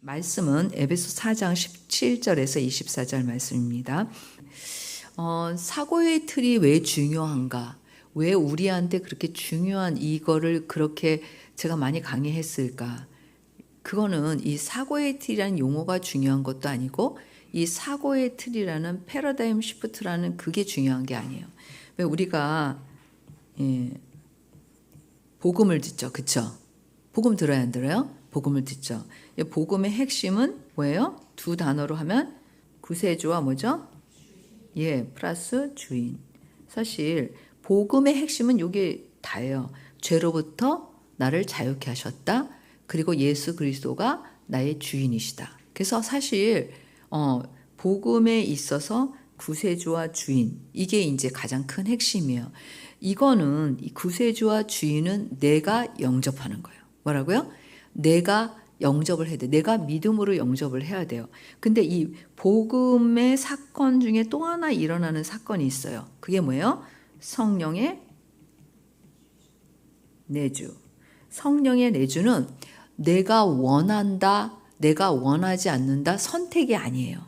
말씀은 에베소 4장 17절에서 24절 말씀입니다. 사고의 틀이 왜 중요한가? 왜 우리한테 그렇게 중요한 이거를 그렇게 제가 많이 강의했을까? 그거는 이 사고의 틀이라는 용어가 중요한 것도 아니고 이 사고의 틀이라는 패러다임 시프트라는 그게 중요한 게 아니에요. 왜 우리가 복음을 듣죠, 그렇죠? 복음 들어야 안 들어요? 복음을 듣죠. 복음의 핵심은 뭐예요? 두 단어로 하면 구세주와 뭐죠? 플러스 주인. 사실 복음의 핵심은 이게 다예요. 죄로부터 나를 자유케 하셨다. 그리고 예수 그리스도가 나의 주인이시다. 그래서 사실 복음에 있어서 구세주와 주인, 이게 이제 가장 큰 핵심이에요. 이거는 이 구세주와 주인은 내가 영접하는 거예요. 뭐라고요? 내가 영접을 해야 돼. 내가 믿음으로 영접을 해야 돼요. 근데 이 복음의 사건 중에 또 하나 일어나는 사건이 있어요. 그게 뭐예요? 성령의 내주. 성령의 내주는 내가 원한다, 내가 원하지 않는다, 선택이 아니에요.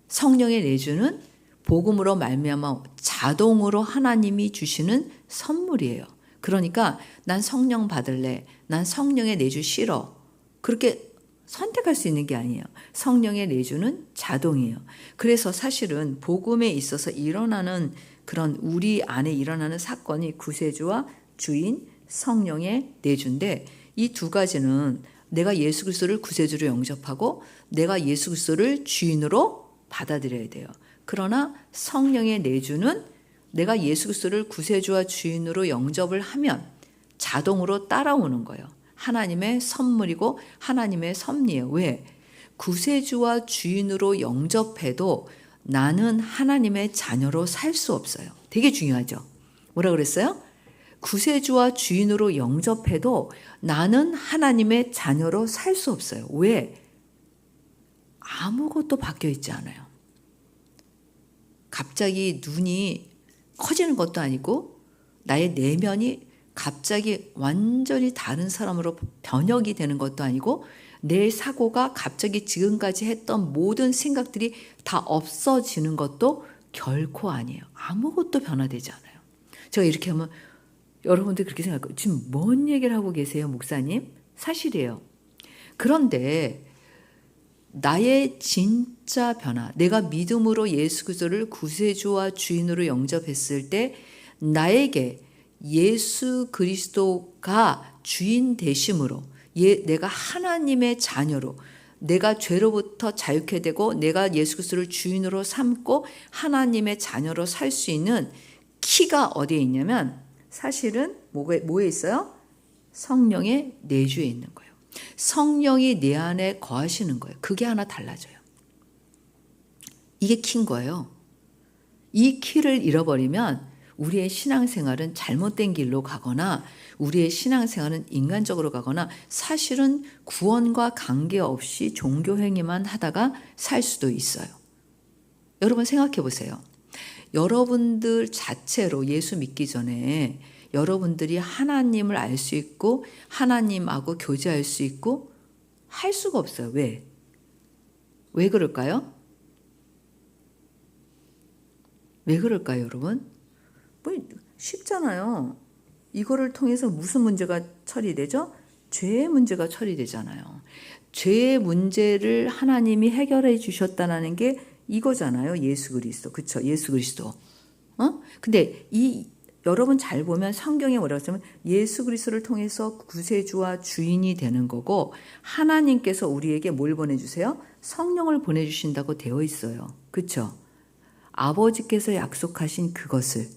성령의 내주는 복음으로 말미암아 자동으로 하나님이 주시는 선물이에요. 그러니까 난 성령 받을래, 난 성령의 내주 싫어, 그렇게 선택할 수 있는 게 아니에요. 성령의 내주는 자동이에요. 그래서 사실은 복음에 있어서 일어나는 그런 우리 안에 일어나는 사건이 구세주와 주인, 성령의 내주인데, 이 두 가지는 내가 예수 그리스도를 구세주로 영접하고 내가 예수 그리스도를 주인으로 받아들여야 돼요. 그러나 성령의 내주는 내가 예수 그리스도를 구세주와 주인으로 영접을 하면 자동으로 따라오는 거예요. 하나님의 선물이고 하나님의 섭리예요. 왜? 구세주와 주인으로 영접해도 나는 하나님의 자녀로 살 수 없어요. 되게 중요하죠. 뭐라 그랬어요? 구세주와 주인으로 영접해도 나는 하나님의 자녀로 살 수 없어요. 왜? 아무것도 바뀌어 있지 않아요. 갑자기 눈이 커지는 것도 아니고 나의 내면이 갑자기 완전히 다른 사람으로 변혁이 되는 것도 아니고 내 사고가 갑자기 지금까지 했던 모든 생각들이 다 없어지는 것도 결코 아니에요. 아무것도 변화되지 않아요. 제가 이렇게 하면 여러분들 그렇게 생각해요. 지금 뭔 얘기를 하고 계세요, 목사님? 사실이에요. 그런데 나의 진짜 변화, 내가 믿음으로 예수 그리스도를 구세주와 주인으로 영접했을 때 나에게 예수 그리스도가 주인 되심으로 내가 하나님의 자녀로, 내가 죄로부터 자유케 되고 내가 예수 그리스도를 주인으로 삼고 하나님의 자녀로 살 수 있는 키가 어디에 있냐면 사실은 뭐에 있어요? 성령의 내주에 있는 거예요. 성령이 내 안에 거하시는 거예요. 그게 하나 달라져요. 이게 키인 거예요. 이 키를 잃어버리면 우리의 신앙생활은 잘못된 길로 가거나 우리의 신앙생활은 인간적으로 가거나 사실은 구원과 관계없이 종교행위만 하다가 살 수도 있어요. 여러분 생각해 보세요. 여러분들 자체로 예수 믿기 전에 여러분들이 하나님을 알 수 있고 하나님하고 교제할 수 있고 할 수가 없어요. 왜? 왜 그럴까요? 왜 그럴까요, 여러분? 뭐 쉽잖아요. 이거를 통해서 무슨 문제가 처리되죠? 죄의 문제가 처리되잖아요. 죄의 문제를 하나님이 해결해 주셨다는 게 이거잖아요. 예수 그리스도. 그렇죠? 예수 그리스도. 근데 여러분 잘 보면 성경에 뭐라고 했냐면 예수 그리스도를 통해서 구세주와 주인이 되는 거고 하나님께서 우리에게 뭘 보내주세요? 성령을 보내주신다고 되어 있어요. 그렇죠? 아버지께서 약속하신 그것을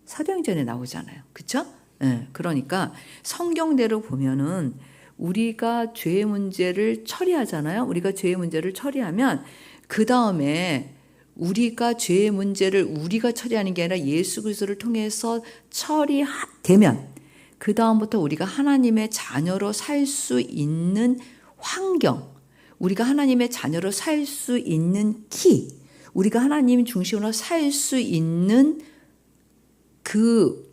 사도행전에 나오잖아요. 그렇죠? 네, 그러니까 성경대로 보면은 우리가 죄의 문제를 처리하잖아요. 우리가 죄의 문제를 처리하면 그 다음에 우리가 죄의 문제를 우리가 처리하는 게 아니라 예수 그리스도를 통해서 처리되면 그 다음부터 우리가 하나님의 자녀로 살 수 있는 환경, 우리가 하나님의 자녀로 살 수 있는 키, 우리가 하나님 중심으로 살 수 있는 그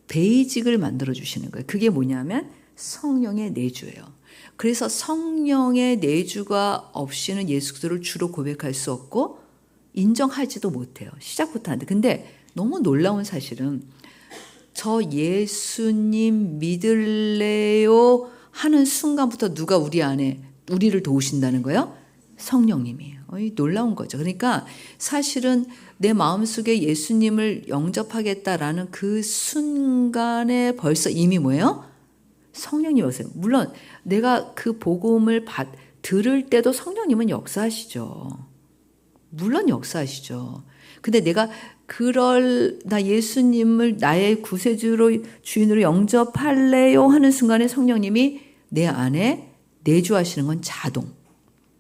베이직을 만들어 주시는 거예요. 그게 뭐냐면 성령의 내주예요. 그래서 성령의 내주가 없이는 예수 그리스도를 주로 고백할 수 없고 인정하지도 못해요. 시작부터 하는데. 근데 너무 놀라운 사실은 저 예수님 믿을래요 하는 순간부터 누가 우리 안에 우리를 도우신다는 거예요? 성령님이에요. 놀라운 거죠. 그러니까 사실은 내 마음속에 예수님을 영접하겠다라는 그 순간에 벌써 이미 뭐예요? 성령님 오세요. 물론 내가 그 복음을 들을 때도 성령님은 역사하시죠. 물론 역사하시죠. 근데 내가 나 예수님을 나의 구세주로 주인으로 영접할래요 하는 순간에 성령님이 내 안에 내주하시는 건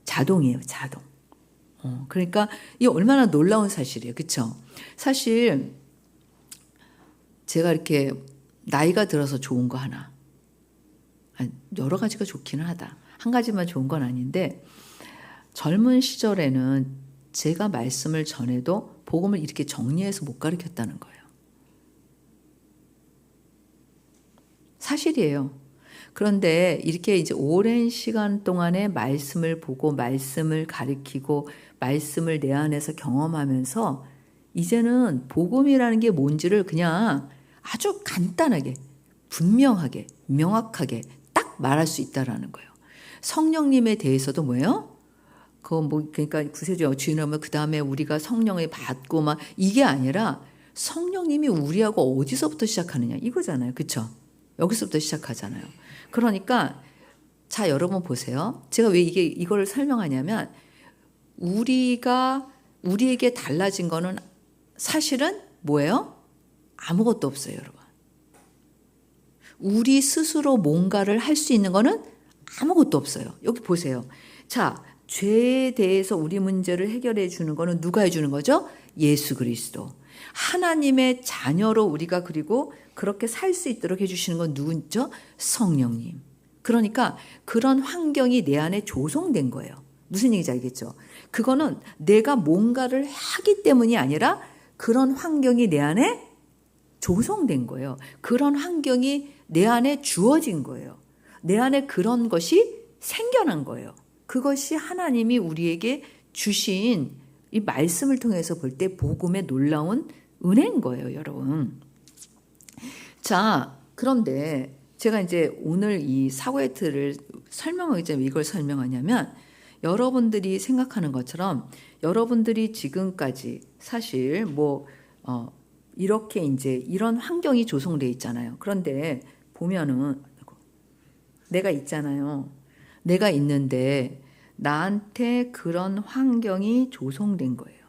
자동이에요. 자동. 그러니까 이게 얼마나 놀라운 사실이에요. 그렇죠? 사실 제가 이렇게 나이가 들어서 좋은 거 하나, 여러 가지가 좋기는 하다. 한 가지만 좋은 건 아닌데 젊은 시절에는 제가 말씀을 전해도 복음을 이렇게 정리해서 못 가르쳤다는 거예요. 사실이에요. 그런데 이렇게 이제 오랜 시간 동안에 말씀을 보고 말씀을 가르치고 말씀을 내 안에서 경험하면서 이제는 복음이라는 게 뭔지를 그냥 아주 간단하게 분명하게 명확하게 딱 말할 수 있다라는 거예요. 성령님에 대해서도 뭐예요? 그러니까 구세주 주인하면 그 다음에 우리가 성령을 받고 막 이게 아니라 성령님이 우리하고 어디서부터 시작하느냐 이거잖아요. 그렇죠? 여기서부터 시작하잖아요. 그러니까 자 여러분 보세요. 제가 왜 이걸 설명하냐면 우리에게 달라진 거는 사실은 뭐예요? 아무것도 없어요, 여러분. 우리 스스로 뭔가를 할 수 있는 거는 아무것도 없어요. 여기 보세요. 자, 죄에 대해서 우리 문제를 해결해 주는 거는 누가 해주는 거죠? 예수 그리스도. 하나님의 자녀로 우리가 그리고 그렇게 살 수 있도록 해주시는 건 누구죠? 성령님. 그러니까 그런 환경이 내 안에 조성된 거예요. 무슨 얘기인지 알겠죠? 그거는 내가 뭔가를 하기 때문이 아니라 그런 환경이 내 안에 조성된 거예요. 그런 환경이 내 안에 주어진 거예요. 내 안에 그런 것이 생겨난 거예요. 그것이 하나님이 우리에게 주신 이 말씀을 통해서 볼 때 복음의 놀라운 은혜인 거예요, 여러분. 자, 그런데 제가 이제 오늘 이 사고의 틀을 설명하기 전에 이걸 설명하냐면 여러분들이 생각하는 것처럼 여러분들이 지금까지 사실 이렇게 이제 이런 환경이 조성되어 있잖아요. 그런데 보면은 내가 있잖아요. 내가 있는데 나한테 그런 환경이 조성된 거예요.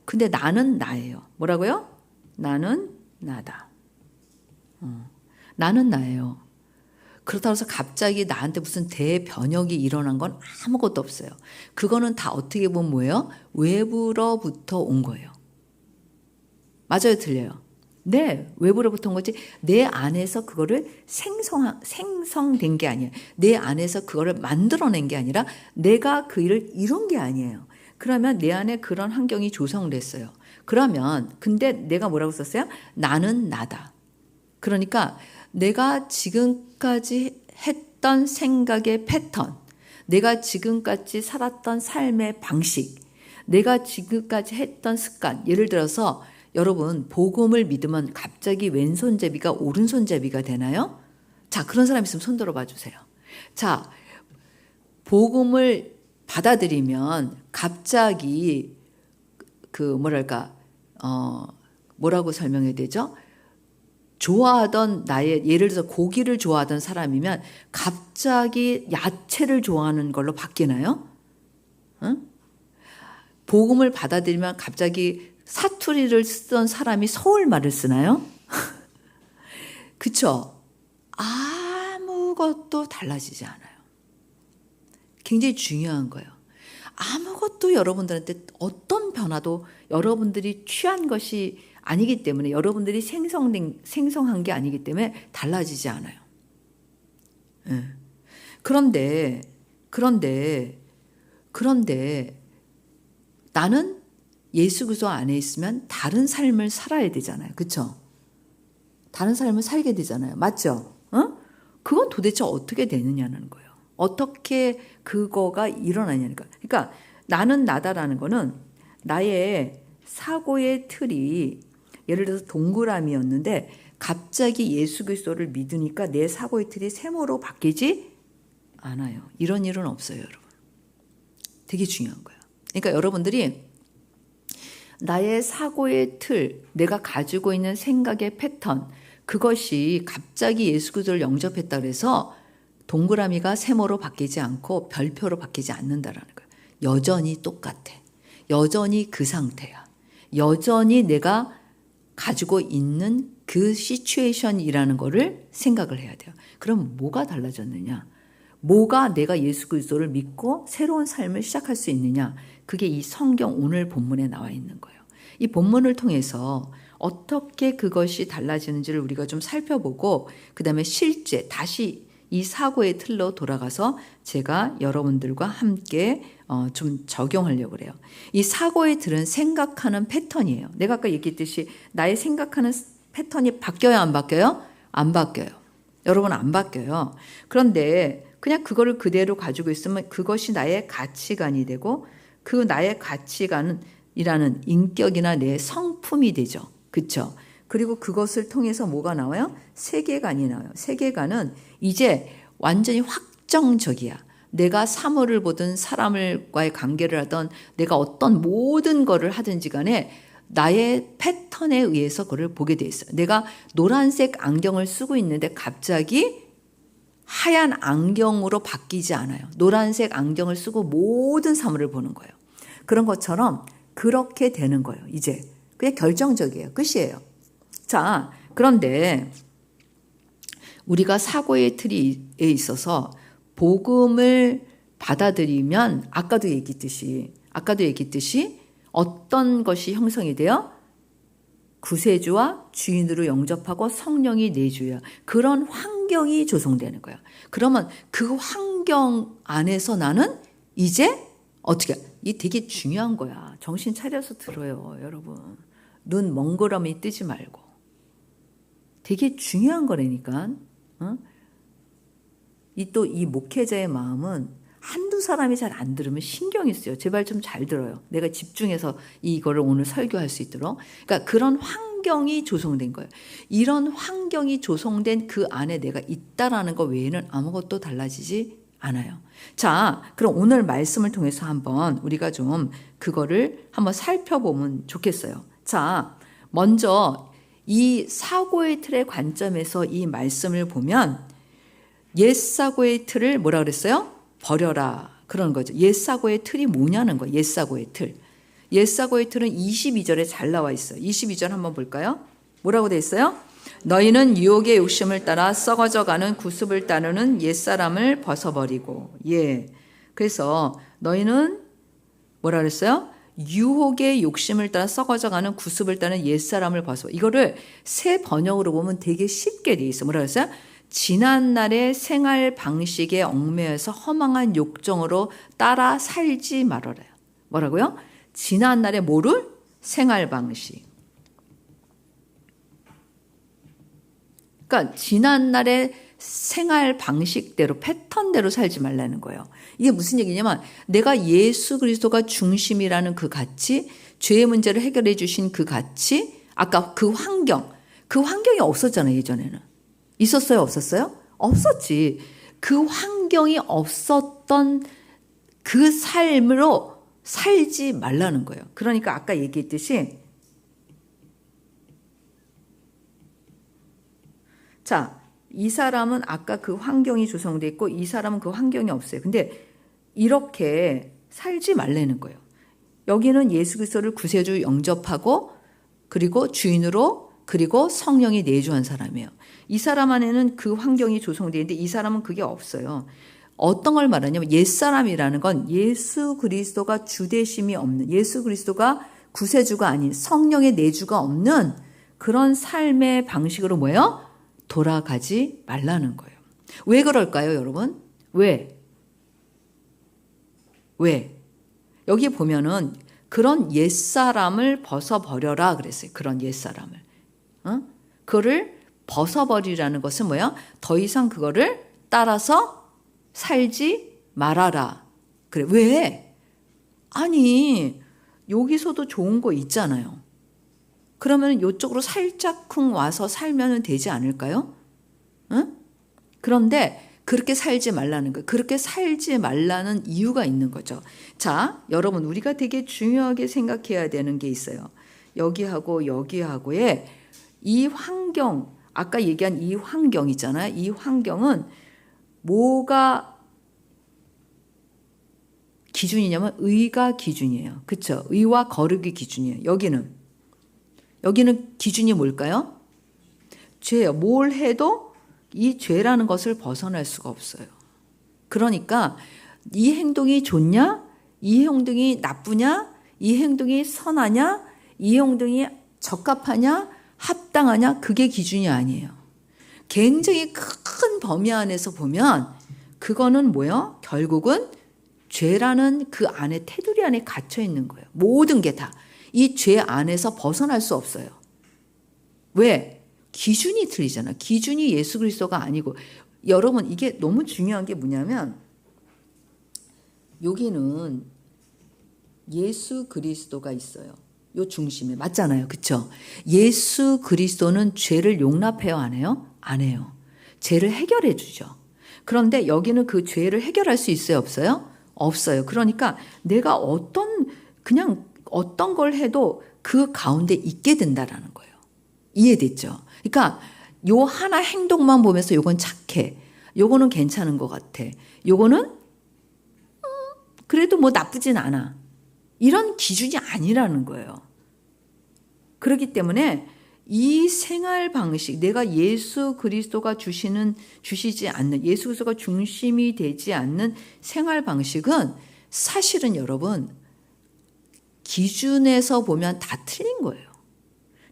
근데 나는 나예요. 뭐라고요? 나는 나다. 나는 나예요. 그렇다고 해서 갑자기 나한테 무슨 대변혁이 일어난 건 아무것도 없어요. 그거는 다 어떻게 보면 뭐예요? 외부로부터 온 거예요. 맞아요, 틀려요? 네, 외부로부터 온 거지. 내 안에서 그거를 생성된 게 아니에요. 내 안에서 그거를 만들어낸 게 아니라 내가 그 일을 이룬 게 아니에요. 그러면 내 안에 그런 환경이 조성됐어요. 그러면 근데 내가 뭐라고 썼어요? 나는 나다. 그러니까 내가 지금까지 했던 생각의 패턴, 내가 지금까지 살았던 삶의 방식, 내가 지금까지 했던 습관, 예를 들어서 여러분 복음을 믿으면 갑자기 왼손잡이가 오른손잡이가 되나요? 자, 그런 사람 있으면 손 들어봐 주세요. 자, 복음을 받아들이면 갑자기 뭐라고 설명해야 되죠? 좋아하던 예를 들어서 고기를 좋아하던 사람이면 갑자기 야채를 좋아하는 걸로 바뀌나요? 응? 복음을 받아들이면 갑자기 사투리를 쓰던 사람이 서울말을 쓰나요? 그쵸? 아무것도 달라지지 않아요. 굉장히 중요한 거예요. 아무것도 여러분들한테 어떤 변화도 여러분들이 취한 것이 아니기 때문에 여러분들이 생성한 게 아니기 때문에 달라지지 않아요. 네. 그런데 나는 예수 그리스도 안에 있으면 다른 삶을 살아야 되잖아요. 그렇죠? 다른 삶을 살게 되잖아요. 맞죠? 그건 도대체 어떻게 되느냐는 거예요. 어떻게 그거가 일어나냐는 거예요. 그러니까 나는 나다라는 거는 나의 사고의 틀이 예를 들어서 동그라미였는데 갑자기 예수 그리스도를 믿으니까 내 사고의 틀이 세모로 바뀌지 않아요. 이런 일은 없어요, 여러분. 되게 중요한 거예요. 그러니까 여러분들이 나의 사고의 틀, 내가 가지고 있는 생각의 패턴, 그것이 갑자기 예수 그리스도를 영접했다 그래서 동그라미가 세모로 바뀌지 않고 별표로 바뀌지 않는다라는 거예요. 여전히 똑같아. 여전히 그 상태야. 여전히 내가 가지고 있는 그 시츄에이션이라는 거를 생각을 해야 돼요. 그럼 뭐가 달라졌느냐? 뭐가 내가 예수 그리스도를 믿고 새로운 삶을 시작할 수 있느냐? 그게 이 성경 오늘 본문에 나와 있는 거예요. 이 본문을 통해서 어떻게 그것이 달라지는지를 우리가 좀 살펴보고 그 다음에 실제 다시 이 사고의 틀로 돌아가서 제가 여러분들과 함께 좀 적용하려고 그래요. 이 사고의 틀은 생각하는 패턴이에요. 내가 아까 얘기했듯이 나의 생각하는 패턴이 바뀌어요, 안 바뀌어요? 안 바뀌어요. 여러분 안 바뀌어요. 그런데 그냥 그거를 그대로 가지고 있으면 그것이 나의 가치관이 되고 그 나의 가치관이라는 인격이나 내 성품이 되죠. 그렇죠? 그리고 그것을 통해서 뭐가 나와요? 세계관이 나와요. 세계관은 이제 완전히 확정적이야. 내가 사물을 보든 사람과의 관계를 하든 내가 어떤 모든 거를 하든지 간에 나의 패턴에 의해서 그걸 보게 돼 있어요. 내가 노란색 안경을 쓰고 있는데 갑자기 하얀 안경으로 바뀌지 않아요. 노란색 안경을 쓰고 모든 사물을 보는 거예요. 그런 것처럼 그렇게 되는 거예요. 이제 그게 결정적이에요. 끝이에요. 자, 그런데 우리가 사고의 틀에 있어서 복음을 받아들이면 아까도 얘기했듯이 어떤 것이 형성이 돼요? 구세주와 주인으로 영접하고 성령이 내주야. 그런 환경이 조성되는 거예요. 그러면 그 환경 안에서 나는 이제 어떻게, 이 되게 중요한 거야. 정신 차려서 들어요, 여러분. 눈 멍그러미 뜨지 말고. 되게 중요한 거라니까. 이 목회자의 마음은 한두 사람이 잘 안 들으면 신경이 쓰여. 제발 좀 잘 들어요. 내가 집중해서 이거를 오늘 설교할 수 있도록. 그러니까 그런 환경이 조성된 거예요. 이런 환경이 조성된 그 안에 내가 있다라는 것 외에는 아무것도 달라지지 않아요. 자, 그럼 오늘 말씀을 통해서 한번 우리가 좀 그거를 한번 살펴보면 좋겠어요. 자, 먼저 이 사고의 틀의 관점에서 이 말씀을 보면 옛 사고의 틀을 뭐라 그랬어요? 버려라. 그런 거죠. 옛 사고의 틀이 뭐냐는 거예요. 옛 사고의 틀. 옛 사고의 틀은 22절에 잘 나와 있어요. 22절 한번 볼까요? 뭐라고 돼 있어요? 너희는 유혹의 욕심을 따라 썩어져가는 구습을 따르는 옛사람을 벗어버리고. 예. 그래서 너희는 뭐라 그랬어요? 유혹의 욕심을 따라 썩어져가는 구습을 따르는 옛사람을 벗어. 이거를 새 번역으로 보면 되게 쉽게 돼 있어. 뭐라 그랬어요? 지난날의 생활 방식에 얽매여서 허망한 욕정으로 따라 살지 말아라. 뭐라고요? 지난날의 뭐를? 생활 방식. 그러니까 지난날의 생활 방식대로 패턴대로 살지 말라는 거예요. 이게 무슨 얘기냐면 내가 예수 그리스도가 중심이라는 그 가치, 죄의 문제를 해결해 주신 그 가치, 아까 그 환경이 없었잖아요. 예전에는. 있었어요? 없었어요? 없었지. 그 환경이 없었던 그 삶으로 살지 말라는 거예요. 그러니까 아까 얘기했듯이 자, 이 사람은 아까 그 환경이 조성돼 있고 이 사람은 그 환경이 없어요. 근데 이렇게 살지 말라는 거예요. 여기는 예수 그리스도를 구세주 영접하고 그리고 주인으로 그리고 성령이 내주한 사람이에요. 이 사람 안에는 그 환경이 조성되어 있는데 이 사람은 그게 없어요. 어떤 걸 말하냐면 옛사람이라는 건 예수 그리스도가 주되심이 없는, 예수 그리스도가 구세주가 아닌 성령의 내주가 없는 그런 삶의 방식으로 뭐예요? 돌아가지 말라는 거예요. 왜 그럴까요, 여러분? 왜? 여기 보면은 그런 옛사람을 벗어버려라 그랬어요. 그런 옛사람을. 그거를 벗어버리라는 것은 뭐야? 더 이상 그거를 따라서 살지 말아라. 그래. 왜? 아니, 여기서도 좋은 거 있잖아요. 그러면 이쪽으로 살짝쿵 와서 살면 되지 않을까요? 응? 그런데 그렇게 살지 말라는 거예요. 그렇게 살지 말라는 이유가 있는 거죠. 자, 여러분, 우리가 되게 중요하게 생각해야 되는 게 있어요. 여기하고 여기하고의 이 환경, 아까 얘기한 이 환경 있잖아요. 이 환경은 뭐가 기준이냐면 의가 기준이에요. 그렇죠? 의와 거룩이 기준이에요. 여기는 기준이 뭘까요? 죄예요. 뭘 해도 이 죄라는 것을 벗어날 수가 없어요. 그러니까 이 행동이 좋냐? 이 행동이 나쁘냐? 이 행동이 선하냐? 이 행동이 적합하냐? 합당하냐? 그게 기준이 아니에요. 굉장히 큰 범위 안에서 보면 그거는 뭐예요? 결국은 죄라는 그 안에 테두리 안에 갇혀 있는 거예요. 모든 게 다. 이 죄 안에서 벗어날 수 없어요. 왜? 기준이 틀리잖아. 기준이 예수 그리스도가 아니고. 여러분, 이게 너무 중요한 게 뭐냐면 여기는 예수 그리스도가 있어요. 요 중심에. 맞잖아요. 그렇죠? 예수 그리스도는 죄를 용납해요, 안 해요? 안 해요. 죄를 해결해 주죠. 그런데 여기는 그 죄를 해결할 수 있어요, 없어요? 없어요. 그러니까 내가 그냥 어떤 걸 해도 그 가운데 있게 된다라는 거예요. 이해됐죠? 그러니까 요 하나 행동만 보면서 요건 착해. 요거는 괜찮은 것 같아. 요거는 그래도 뭐 나쁘진 않아. 이런 기준이 아니라는 거예요. 그렇기 때문에 이 생활 방식, 내가 예수 그리스도가 주시지 않는, 예수 그리스도가 중심이 되지 않는 생활 방식은 사실은 여러분, 기준에서 보면 다 틀린 거예요.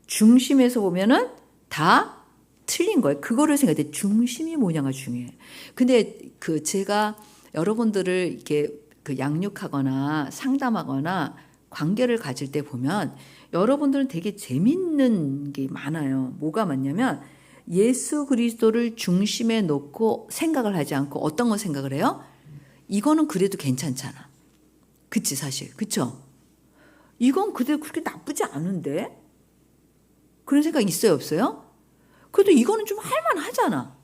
중심에서 보면은 다 틀린 거예요. 그거를 생각해. 중심이 뭐냐가 중요해요. 근데 제가 여러분들을 이렇게 양육하거나 상담하거나 관계를 가질 때 보면 여러분들은 되게 재밌는 게 많아요. 뭐가 많냐면 예수 그리스도를 중심에 놓고 생각을 하지 않고 어떤 걸 생각을 해요? 이거는 그래도 괜찮잖아. 그치 사실. 그쵸? 이건 그래도 그렇게 나쁘지 않은데? 그런 생각 있어요 없어요? 그래도 이거는 좀 할만하잖아.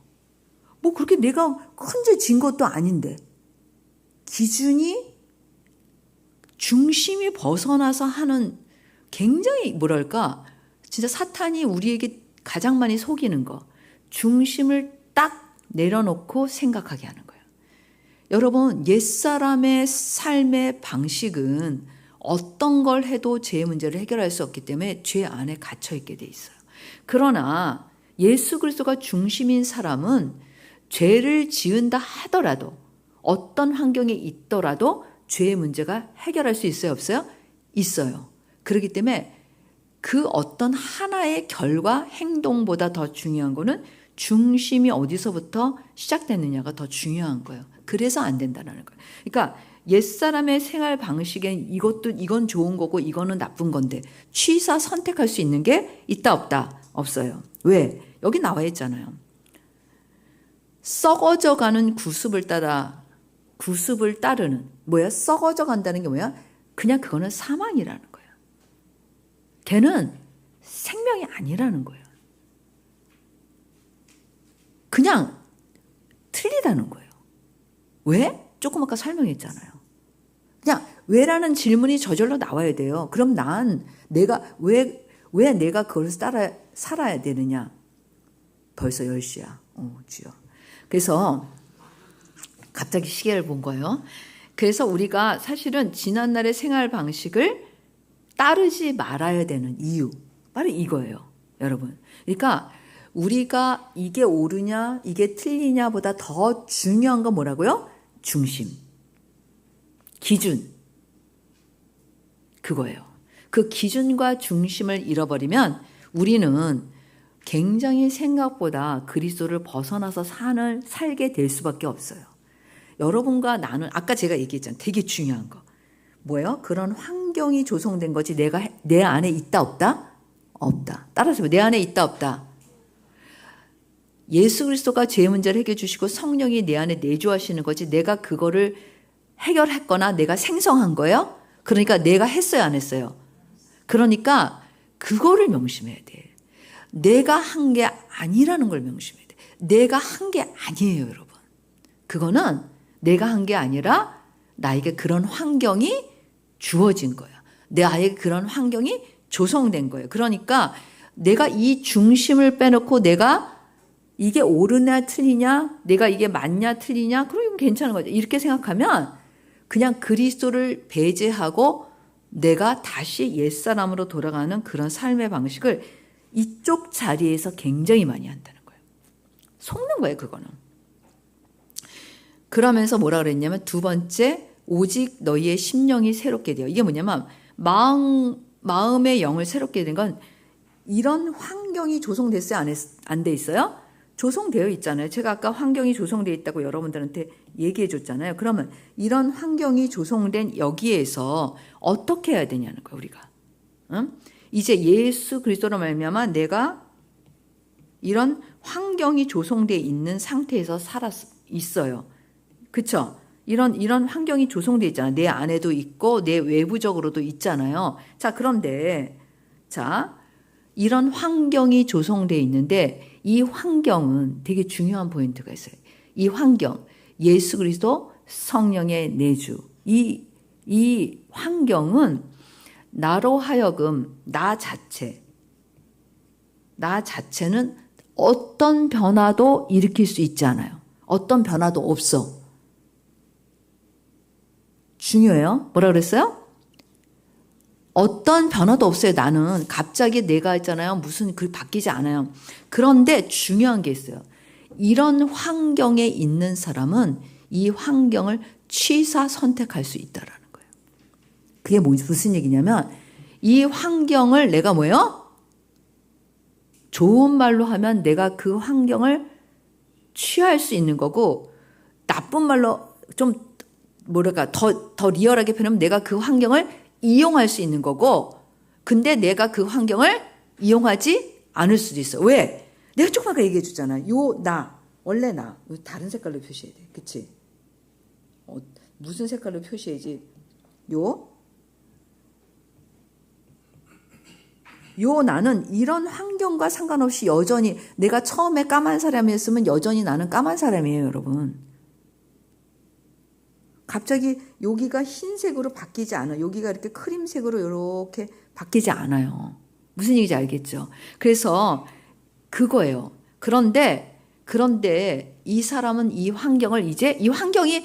뭐 그렇게 내가 큰 죄 진 것도 아닌데. 기준이 중심이 벗어나서 하는 굉장히 뭐랄까 진짜 사탄이 우리에게 가장 많이 속이는 거. 중심을 딱 내려놓고 생각하게 하는 거예요. 여러분 옛사람의 삶의 방식은 어떤 걸 해도 죄의 문제를 해결할 수 없기 때문에 죄 안에 갇혀 있게 돼 있어요. 그러나 예수 그리스도가 중심인 사람은 죄를 지은다 하더라도 어떤 환경에 있더라도 죄의 문제가 해결할 수 있어요 없어요? 있어요. 그렇기 때문에 그 어떤 하나의 결과 행동보다 더 중요한 거는 중심이 어디서부터 시작됐느냐가 더 중요한 거예요. 그래서 안 된다는 거예요. 그러니까 옛사람의 생활 방식엔 이건 좋은 거고 이거는 나쁜 건데 취사 선택할 수 있는 게 있다 없다? 없어요. 왜? 여기 나와 있잖아요. 썩어져가는 구습을 따르는 뭐야? 썩어져 간다는 게 뭐야? 그냥 그거는 사망이라는 거예요. 걔는 생명이 아니라는 거예요. 그냥 틀리다는 거예요. 왜? 조금 아까 설명했잖아요. 그냥 왜라는 질문이 저절로 나와야 돼요. 그럼 왜 내가 그걸 살아야 되느냐? 벌써 10시야. 주여. 그래서 갑자기 시계를 본 거예요. 그래서 우리가 사실은 지난날의 생활 방식을 따르지 말아야 되는 이유 바로 이거예요. 여러분. 그러니까 우리가 이게 옳으냐 이게 틀리냐보다 더 중요한 건 뭐라고요? 중심. 기준. 그거예요. 그 기준과 중심을 잃어버리면 우리는 굉장히 생각보다 그리스도를 벗어나서 살게 될 수밖에 없어요. 여러분과 나는 아까 제가 얘기했잖아요. 되게 중요한 거. 뭐예요? 그런 환경이 조성된 거지 내 안에 있다 없다? 없다. 따라서 내 안에 있다 없다? 예수 그리스도가 죄 문제를 해결해 주시고 성령이 내 안에 내주하시는 거지 내가 그거를 해결했거나 내가 생성한 거예요? 그러니까 내가 했어요, 안 했어요? 그러니까 그거를 명심해야 돼. 내가 한 게 아니라는 걸 명심해야 돼. 내가 한 게 아니에요, 여러분. 그거는 내가 한 게 아니라 나에게 그런 환경이 주어진 거야. 나에게 그런 환경이 조성된 거예요. 그러니까 내가 이 중심을 빼놓고 내가 이게 옳으냐 틀리냐, 내가 이게 맞냐 틀리냐, 그러면 괜찮은 거죠. 이렇게 생각하면 그냥 그리스도를 배제하고 내가 다시 옛사람으로 돌아가는 그런 삶의 방식을 이쪽 자리에서 굉장히 많이 한다는 거예요. 속는 거예요, 그거는. 그러면서 뭐라 그랬냐면 두 번째, 오직 너희의 심령이 새롭게 되어. 이게 뭐냐면 마음의 영을 새롭게 된 건 이런 환경이 조성됐어요? 안 돼 있어요? 조성되어 있잖아요. 제가 아까 환경이 조성되어 있다고 여러분들한테 얘기해 줬잖아요. 그러면 이런 환경이 조성된 여기에서 어떻게 해야 되냐는 거예요, 우리가. 응? 이제 예수 그리스도로 말미암아 내가 이런 환경이 조성되어 있는 상태에서 있어요. 그렇죠? 이런 환경이 조성되어 있잖아요. 내 안에도 있고 내 외부적으로도 있잖아요. 자, 그런데 이런 환경이 조성되어 있는데 이 환경은 되게 중요한 포인트가 있어요. 이 환경, 예수 그리스도 성령의 내주. 이 환경은 나로 하여금 나 자체는 어떤 변화도 일으킬 수 있지 않아요. 어떤 변화도 없어. 중요해요. 뭐라 그랬어요? 어떤 변화도 없어요. 나는 갑자기 내가 있잖아요. 무슨 바뀌지 않아요. 그런데 중요한 게 있어요. 이런 환경에 있는 사람은 이 환경을 취사 선택할 수 있다라는 거예요. 그게 무슨 얘기냐면 이 환경을 내가 뭐예요? 좋은 말로 하면 내가 그 환경을 취할 수 있는 거고 나쁜 말로 좀 더 리얼하게 표현하면 내가 그 환경을 이용할 수 있는 거고 근데 내가 그 환경을 이용하지 않을 수도 있어. 왜? 내가 조금 아까 얘기해 줬잖아. 원래 나. 다른 색깔로 표시해야 돼. 그치? 무슨 색깔로 표시해야지? 나는 이런 환경과 상관없이 여전히 내가 처음에 까만 사람이었으면 여전히 나는 까만 사람이에요, 여러분. 갑자기 여기가 흰색으로 바뀌지 않아요. 여기가 이렇게 크림색으로 이렇게 바뀌지 않아요. 무슨 얘기인지 알겠죠? 그래서 그거예요. 그런데 이 사람은 이 환경을 이 환경이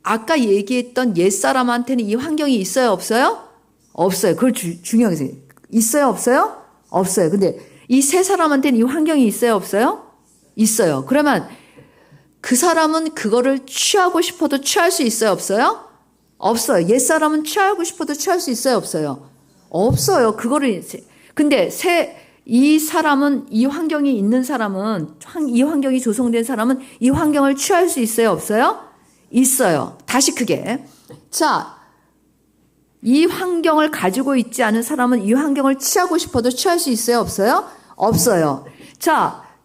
아까 얘기했던 옛사람한테는 이 환경이 있어요? 없어요? 없어요. 그걸 중요하게 생각해요. 있어요? 없어요? 없어요. 근데 이 새 사람한테는 이 환경이 있어요? 없어요? 있어요. 그러면 그 사람은 그거를 취하고 싶어도 취할 수 있어요? 없어요? 없어요. 옛사람은 취하고 싶어도 취할 수 있어요? 없어요? 없어요. 근데 이 사람은, 이 환경이 있는 사람은, 이 환경이 조성된 사람은 이 환경을 취할 수 있어요? 없어요? 있어요. 다시 크게. 이 환경을 가지고 있지 않은 사람은 이 환경을 취하고 싶어도 취할 수 있어요? 없어요? 없어요.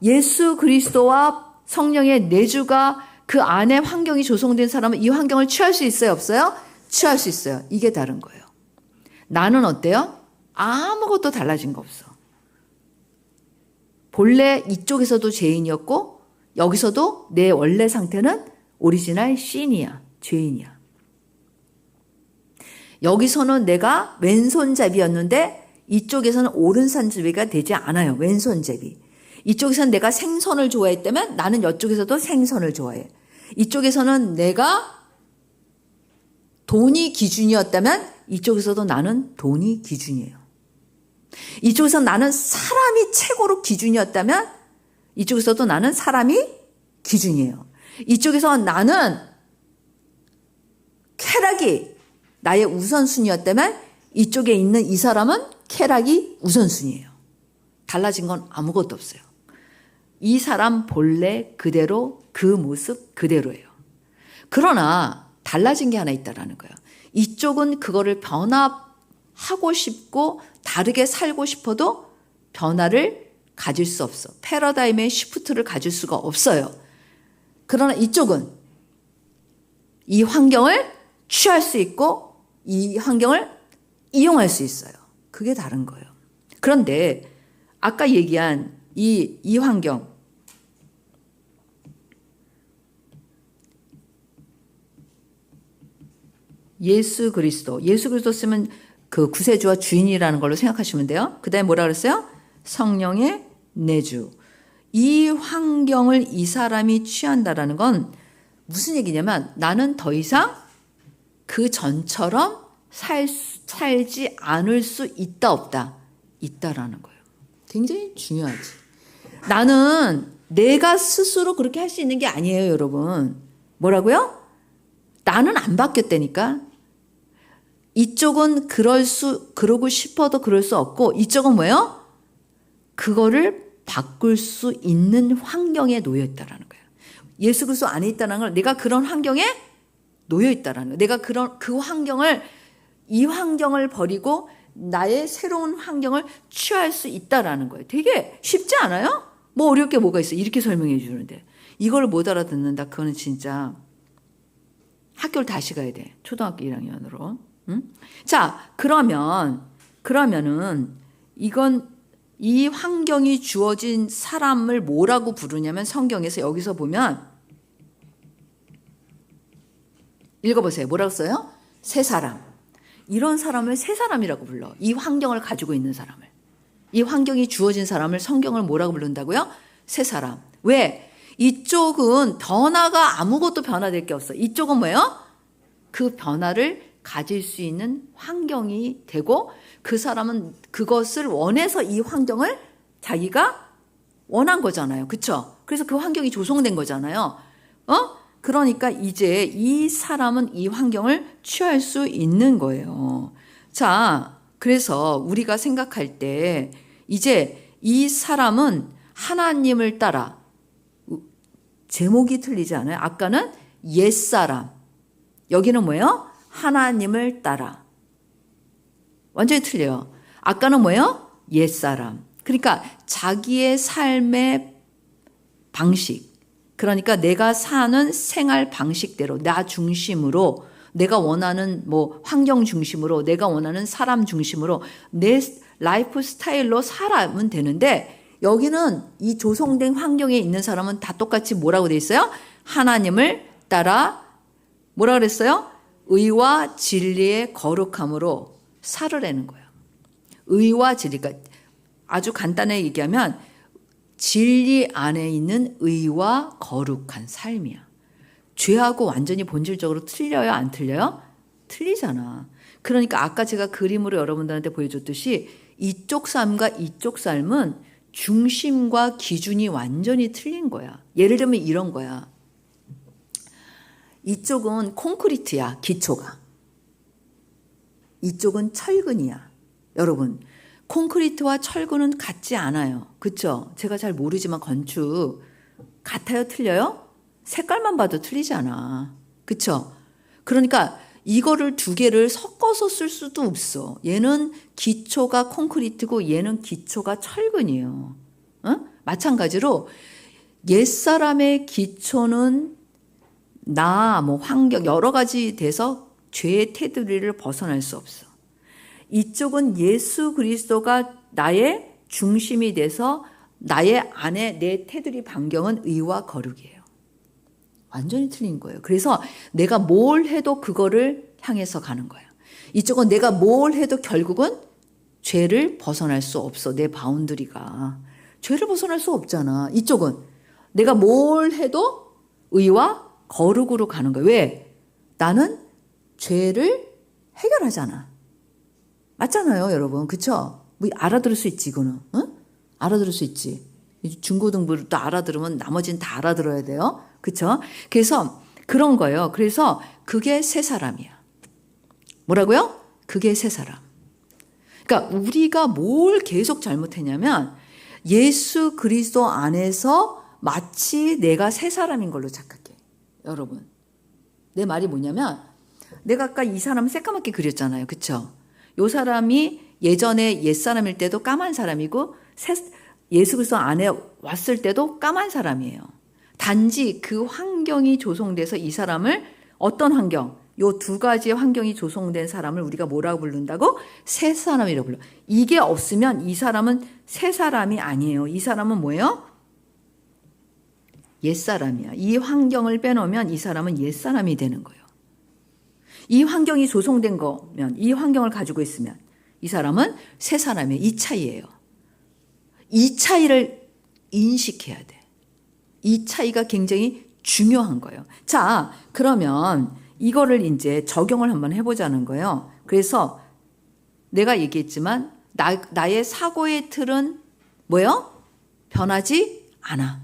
예수 그리스도와 성령의 내주가 그 안에 환경이 조성된 사람은 이 환경을 취할 수 있어요? 없어요? 취할 수 있어요. 이게 다른 거예요. 나는 어때요? 아무것도 달라진 거 없어. 본래 이쪽에서도 죄인이었고 여기서도 내 원래 상태는 오리지널 신이야. 죄인이야. 여기서는 내가 왼손잡이였는데 이쪽에서는 오른손잡이가 되지 않아요. 왼손잡이. 이쪽에서는 내가 생선을 좋아했다면 나는 이쪽에서도 생선을 좋아해. 이쪽에서는 내가 돈이 기준이었다면 이쪽에서도 나는 돈이 기준이에요. 이쪽에서 나는 사람이 최고로 기준이었다면 이쪽에서도 나는 사람이 기준이에요. 이쪽에서 나는 쾌락이 나의 우선순위였다면 이쪽에 있는 이 사람은 쾌락이 우선순위예요. 달라진 건 아무것도 없어요. 이 사람 본래 그대로 그 모습 그대로예요. 그러나 달라진 게 하나 있다라는 거예요. 이쪽은 그거를 변화하고 싶고 다르게 살고 싶어도 변화를 가질 수 없어. 패러다임의 시프트를 가질 수가 없어요. 그러나 이쪽은 이 환경을 취할 수 있고 이 환경을 이용할 수 있어요. 그게 다른 거예요. 그런데 아까 얘기한 이 환경, 예수 그리스도 쓰면 그 구세주와 주인이라는 걸로 생각하시면 돼요. 그 다음에 뭐라 그랬어요? 성령의 내주. 이 환경을 이 사람이 취한다라는 건 무슨 얘기냐면 나는 더 이상 그 전처럼 살지 않을 수 있다 없다? 있다라는 거예요. 굉장히 중요하지. 나는 내가 스스로 그렇게 할 수 있는 게 아니에요, 여러분. 뭐라고요? 나는 안 바뀌었다니까. 이쪽은 그러고 싶어도 그럴 수 없고, 이쪽은 뭐예요? 그거를 바꿀 수 있는 환경에 놓여 있다라는 거예요. 예수 그리스도 안에 있다는 걸 내가 그런 환경에 놓여 있다라는 거예요. 내가 이 환경을 버리고 나의 새로운 환경을 취할 수 있다라는 거예요. 되게 쉽지 않아요? 뭐 어려울 게 뭐가 있어? 이렇게 설명해 주는데. 이걸 못 알아듣는다. 그거는 진짜 학교를 다시 가야 돼. 초등학교 1학년으로. 응? 자, 그러면은 이 환경이 주어진 사람을 뭐라고 부르냐면 성경에서 여기서 보면 읽어보세요. 뭐라고 써요? 새 사람. 이런 사람을 새 사람이라고 불러. 이 환경을 가지고 있는 사람을. 이 환경이 주어진 사람을 성경을 뭐라고 부른다고요? 새 사람. 왜? 이쪽은 변화가 아무것도 변화될 게 없어. 이쪽은 뭐예요? 그 변화를 가질 수 있는 환경이 되고 그 사람은 그것을 원해서 이 환경을 자기가 원한 거잖아요. 그렇죠? 그래서 그 환경이 조성된 거잖아요. 그러니까 이제 이 사람은 이 환경을 취할 수 있는 거예요. 자, 그래서 우리가 생각할 때 이제 이 사람은 하나님을 따라 제목이 틀리지 않아요? 아까는 옛사람. 여기는 뭐예요? 하나님을 따라. 완전히 틀려요. 아까는 뭐예요? 옛사람. 그러니까 자기의 삶의 방식. 그러니까 내가 사는 생활 방식대로 나 중심으로 내가 원하는 뭐 환경 중심으로 내가 원하는 사람 중심으로 내 라이프 스타일로 살아면 되는데 여기는 이 조성된 환경에 있는 사람은 다 똑같이 뭐라고 돼 있어요? 하나님을 따라 뭐라 그랬어요? 의와 진리의 거룩함으로 살으라는 거예요. 의와 진리. 그러니까 아주 간단하게 얘기하면 진리 안에 있는 의와 거룩한 삶이야. 죄하고 완전히 본질적으로 틀려요? 안 틀려요? 틀리잖아. 그러니까 아까 제가 그림으로 여러분들한테 보여줬듯이 이쪽 삶과 이쪽 삶은 중심과 기준이 완전히 틀린 거야. 예를 들면 이런 거야. 이쪽은 콘크리트야, 기초가. 이쪽은 철근이야. 여러분, 콘크리트와 철근은 같지 않아요. 그렇죠? 제가 잘 모르지만 건축 같아요? 틀려요? 색깔만 봐도 틀리잖아. 그렇죠? 그러니까 이거를 두 개를 섞어서 쓸 수도 없어. 얘는 기초가 콘크리트고 얘는 기초가 철근이에요. 마찬가지로 옛사람의 기초는 뭐 환경 여러 가지 돼서 죄의 테두리를 벗어날 수 없어. 이쪽은 예수 그리스도가 나의 중심이 돼서 나의 안에 내 테두리 반경은 의와 거룩이에요. 완전히 틀린 거예요. 그래서 내가 뭘 해도 그거를 향해서 가는 거예요. 이쪽은 내가 뭘 해도 결국은 죄를 벗어날 수 없어. 내 바운드리가. 죄를 벗어날 수 없잖아. 이쪽은 내가 뭘 해도 의와 거룩으로 가는 거예요. 왜? 나는 죄를 해결하잖아. 맞잖아요, 여러분. 그쵸? 뭐 알아들을 수 있지, 이거는. 응? 알아들을 수 있지. 중고등부를 또 알아들으면 나머지는 다 알아들어야 돼요. 그쵸? 그래서 그런 거예요. 그래서 그게 새 사람이야. 뭐라고요? 그게 새 사람. 그러니까 우리가 뭘 계속 잘못했냐면 예수 그리스도 안에서 마치 내가 새 사람인 걸로 착각해. 여러분. 내 말이 뭐냐면 내가 아까 이 사람 새까맣게 그렸잖아요. 그쵸? 요 사람이 예전에 옛사람일 때도 까만 사람이고 예수 그리스도 안에 왔을 때도 까만 사람이에요. 단지 그 환경이 조성돼서 이 사람을 어떤 환경? 요 두 가지의 환경이 조성된 사람을 우리가 뭐라고 부른다고? 새 사람이라고 불러. 이게 없으면 이 사람은 새 사람이 아니에요. 이 사람은 뭐예요? 옛사람이야. 이 환경을 빼놓으면 이 사람은 옛사람이 되는 거예요. 이 환경이 조성된 거면, 이 환경을 가지고 있으면 이 사람은 새 사람이에요. 이 차이예요. 이 차이를 인식해야 돼. 이 차이가 굉장히 중요한 거예요. 자, 그러면 이거를 이제 적용을 한번 해보자는 거예요. 그래서 내가 얘기했지만 나의 사고의 틀은 뭐예요? 변하지 않아.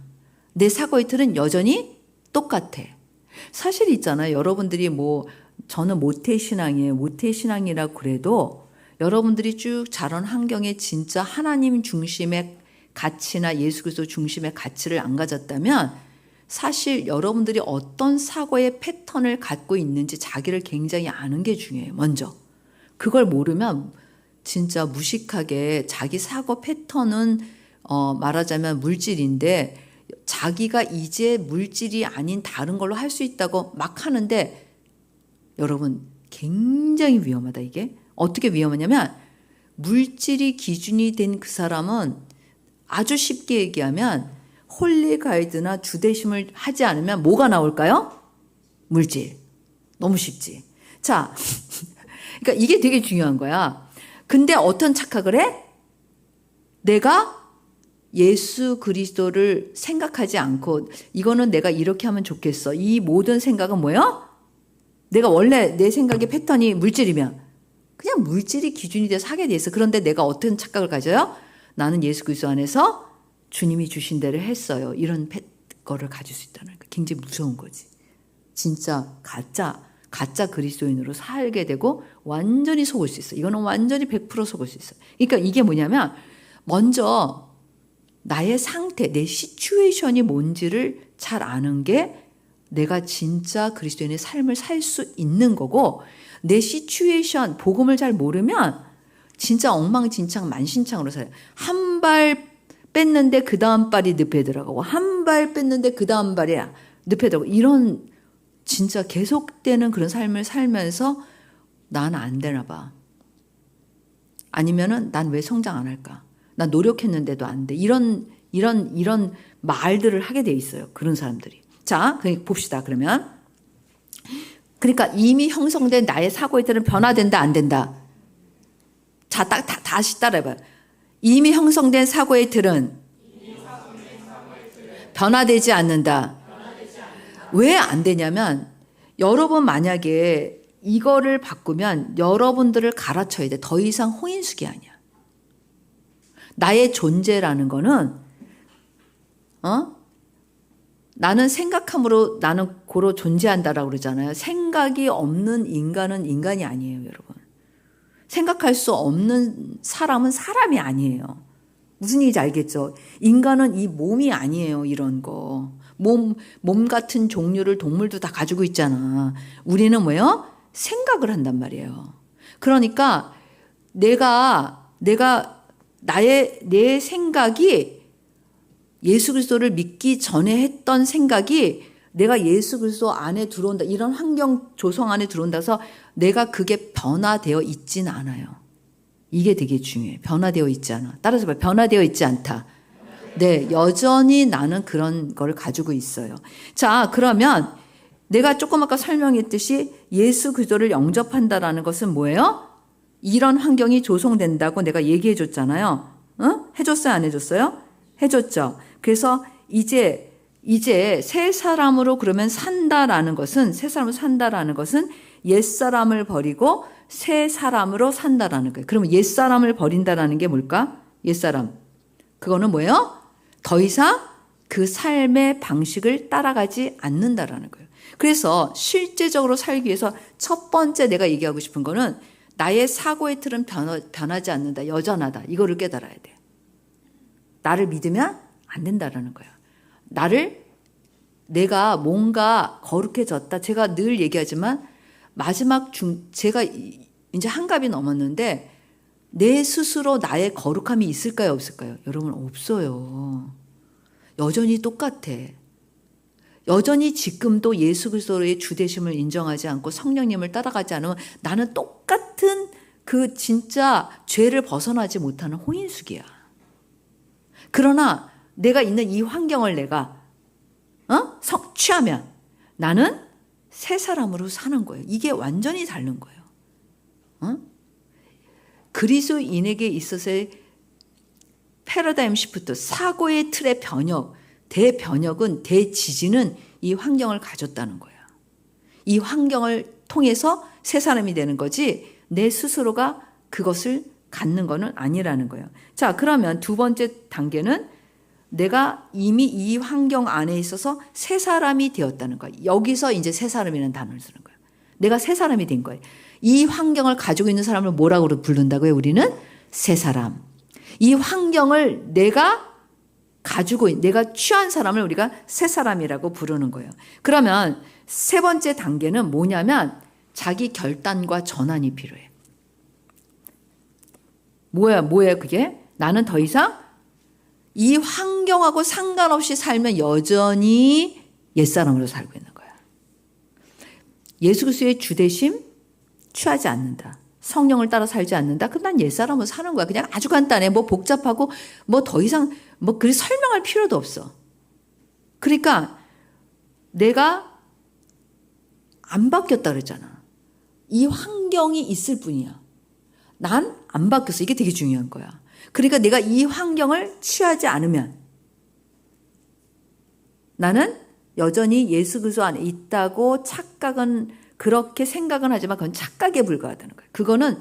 내 사고의 틀은 여전히 똑같아. 사실 있잖아요. 여러분들이 저는 모태신앙이에요. 모태신앙이라고 그래도 여러분들이 쭉 자란 환경에 진짜 하나님 중심의 가치나 예수 그리스도 중심의 가치를 안 가졌다면 사실 여러분들이 어떤 사고의 패턴을 갖고 있는지 자기를 굉장히 아는 게 중요해요. 먼저. 그걸 모르면 진짜 무식하게 자기 사고 패턴은 말하자면 물질인데 자기가 이제 물질이 아닌 다른 걸로 할 수 있다고 막 하는데 여러분 굉장히 위험하다 이게. 어떻게 위험하냐면 물질이 기준이 된 그 사람은 아주 쉽게 얘기하면 홀리 가이드나 주대심을 하지 않으면 뭐가 나올까요? 물질. 너무 쉽지. 자, 그러니까 이게 되게 중요한 거야. 근데 어떤 착각을 해? 내가 예수 그리스도를 생각하지 않고 이거는 내가 이렇게 하면 좋겠어. 이 모든 생각은 뭐예요? 내가 원래 내 생각의 패턴이 물질이면 그냥 물질이 기준이 돼서 하게 돼 있어. 그런데 내가 어떤 착각을 가져요? 나는 예수 그리스도 안에서 주님이 주신 대로 했어요. 이런 거를 가질 수 있다는 거. 굉장히 무서운 거지. 진짜 가짜 그리스도인으로 살게 되고 완전히 속을 수 있어. 이거는 완전히 100% 속을 수 있어. 그러니까 이게 뭐냐면 먼저 나의 상태, 내 시츄에이션이 뭔지를 잘 아는 게 내가 진짜 그리스도인의 삶을 살 수 있는 거고 내 시츄에이션, 복음을 잘 모르면 진짜 엉망진창 만신창으로 살아요. 한 발 뺐는데 그 다음 발이 늪에 들어가고 한 발 뺐는데 그 다음 발이 늪에 들어가고 이런 진짜 계속되는 그런 삶을 살면서 난 안 되나 봐. 아니면은 난 왜 성장 안 할까? 난 노력했는데도 안 돼. 이런 말들을 하게 돼 있어요. 그런 사람들이. 자, 봅시다. 그러면. 그러니까 이미 형성된 나의 사고의 틀은 변화된다, 안 된다? 자, 다시 따라해봐요. 이미 형성된 사고의 틀은 변화되지 않는다. 왜 안 되냐면 여러분 만약에 이거를 바꾸면 여러분들을 갈아쳐야 돼. 더 이상 홍인숙이 아니야. 나의 존재라는 거는 나는 생각함으로 나는 고로 존재한다라고 그러잖아요. 생각이 없는 인간은 인간이 아니에요, 여러분. 생각할 수 없는 사람은 사람이 아니에요. 무슨 얘기인지 알겠죠? 인간은 이 몸이 아니에요, 이런 거. 몸 같은 종류를 동물도 다 가지고 있잖아. 우리는 뭐예요? 생각을 한단 말이에요. 그러니까 내 생각이 예수 그리스도를 믿기 전에 했던 생각이 내가 예수 그리스도 안에 들어온다. 이런 환경 조성 안에 들어온다 해서 내가 그게 변화되어 있진 않아요. 이게 되게 중요해. 변화되어 있지 않아. 따라서 봐. 변화되어 있지 않다. 네, 여전히 나는 그런 걸 가지고 있어요. 자, 그러면 내가 조금 아까 설명했듯이 예수 그리스도를 영접한다라는 것은 뭐예요? 이런 환경이 조성된다고 내가 얘기해 줬잖아요. 해줬어요? 안 해줬어요? 해줬죠. 그래서 이제 새 사람으로 그러면 산다라는 것은 옛사람을 버리고 새 사람으로 산다라는 거예요. 그러면 옛사람을 버린다라는 게 뭘까? 옛사람. 그거는 뭐예요? 더 이상 그 삶의 방식을 따라가지 않는다라는 거예요. 그래서 실제적으로 살기 위해서 첫 번째 내가 얘기하고 싶은 거는 나의 사고의 틀은 변하지 않는다. 여전하다. 이거를 깨달아야 돼. 나를 믿으면 안 된다라는 거야. 내가 뭔가 거룩해졌다. 제가 늘 얘기하지만 제가 이제 한갑이 넘었는데 내 스스로 나의 거룩함이 있을까요, 없을까요? 여러분, 없어요. 여전히 똑같아. 여전히 지금도 예수 그리스도의 주되심을 인정하지 않고 성령님을 따라가지 않으면 나는 똑같은 그 진짜 죄를 벗어나지 못하는 홍인숙이야. 그러나 내가 있는 이 환경을 내가 취하면 나는 새 사람으로 사는 거예요. 이게 완전히 다른 거예요. 그리스도인에게 있어서의 패러다임 시프트, 사고의 틀의 변혁, 대변혁은, 대지진은 이 환경을 가졌다는 거야. 이 환경을 통해서 새 사람이 되는 거지 내 스스로가 그것을 갖는 거는 아니라는 거예요. 자, 그러면 두 번째 단계는 내가 이미 이 환경 안에 있어서 새 사람이 되었다는 거예요. 여기서 이제 새 사람이라는 단어를 쓰는 거예요. 내가 새 사람이 된 거예요. 이 환경을 가지고 있는 사람을 뭐라고 부른다고요? 우리는 새 사람. 이 환경을 내가 가지고 내가 취한 사람을 우리가 새 사람이라고 부르는 거예요. 그러면 세 번째 단계는 뭐냐면 자기 결단과 전환이 필요해. 뭐야 그게? 나는 더 이상 이 환경하고 상관없이 살면 여전히 옛사람으로 살고 있는 거야. 예수 그리스도의 주되심 취하지 않는다. 성령을 따라 살지 않는다. 그럼 난 옛사람으로 사는 거야. 그냥 아주 간단해. 뭐 복잡하고 뭐 더 이상 뭐 그리 설명할 필요도 없어. 그러니까 내가 안 바뀌었다 그랬잖아. 이 환경이 있을 뿐이야. 난 안 바뀌었어. 이게 되게 중요한 거야. 그러니까 내가 이 환경을 취하지 않으면 나는 여전히 예수 그리스도 안에 있다고 착각은 그렇게 생각은 하지만 그건 착각에 불과하다는 거야. 그거는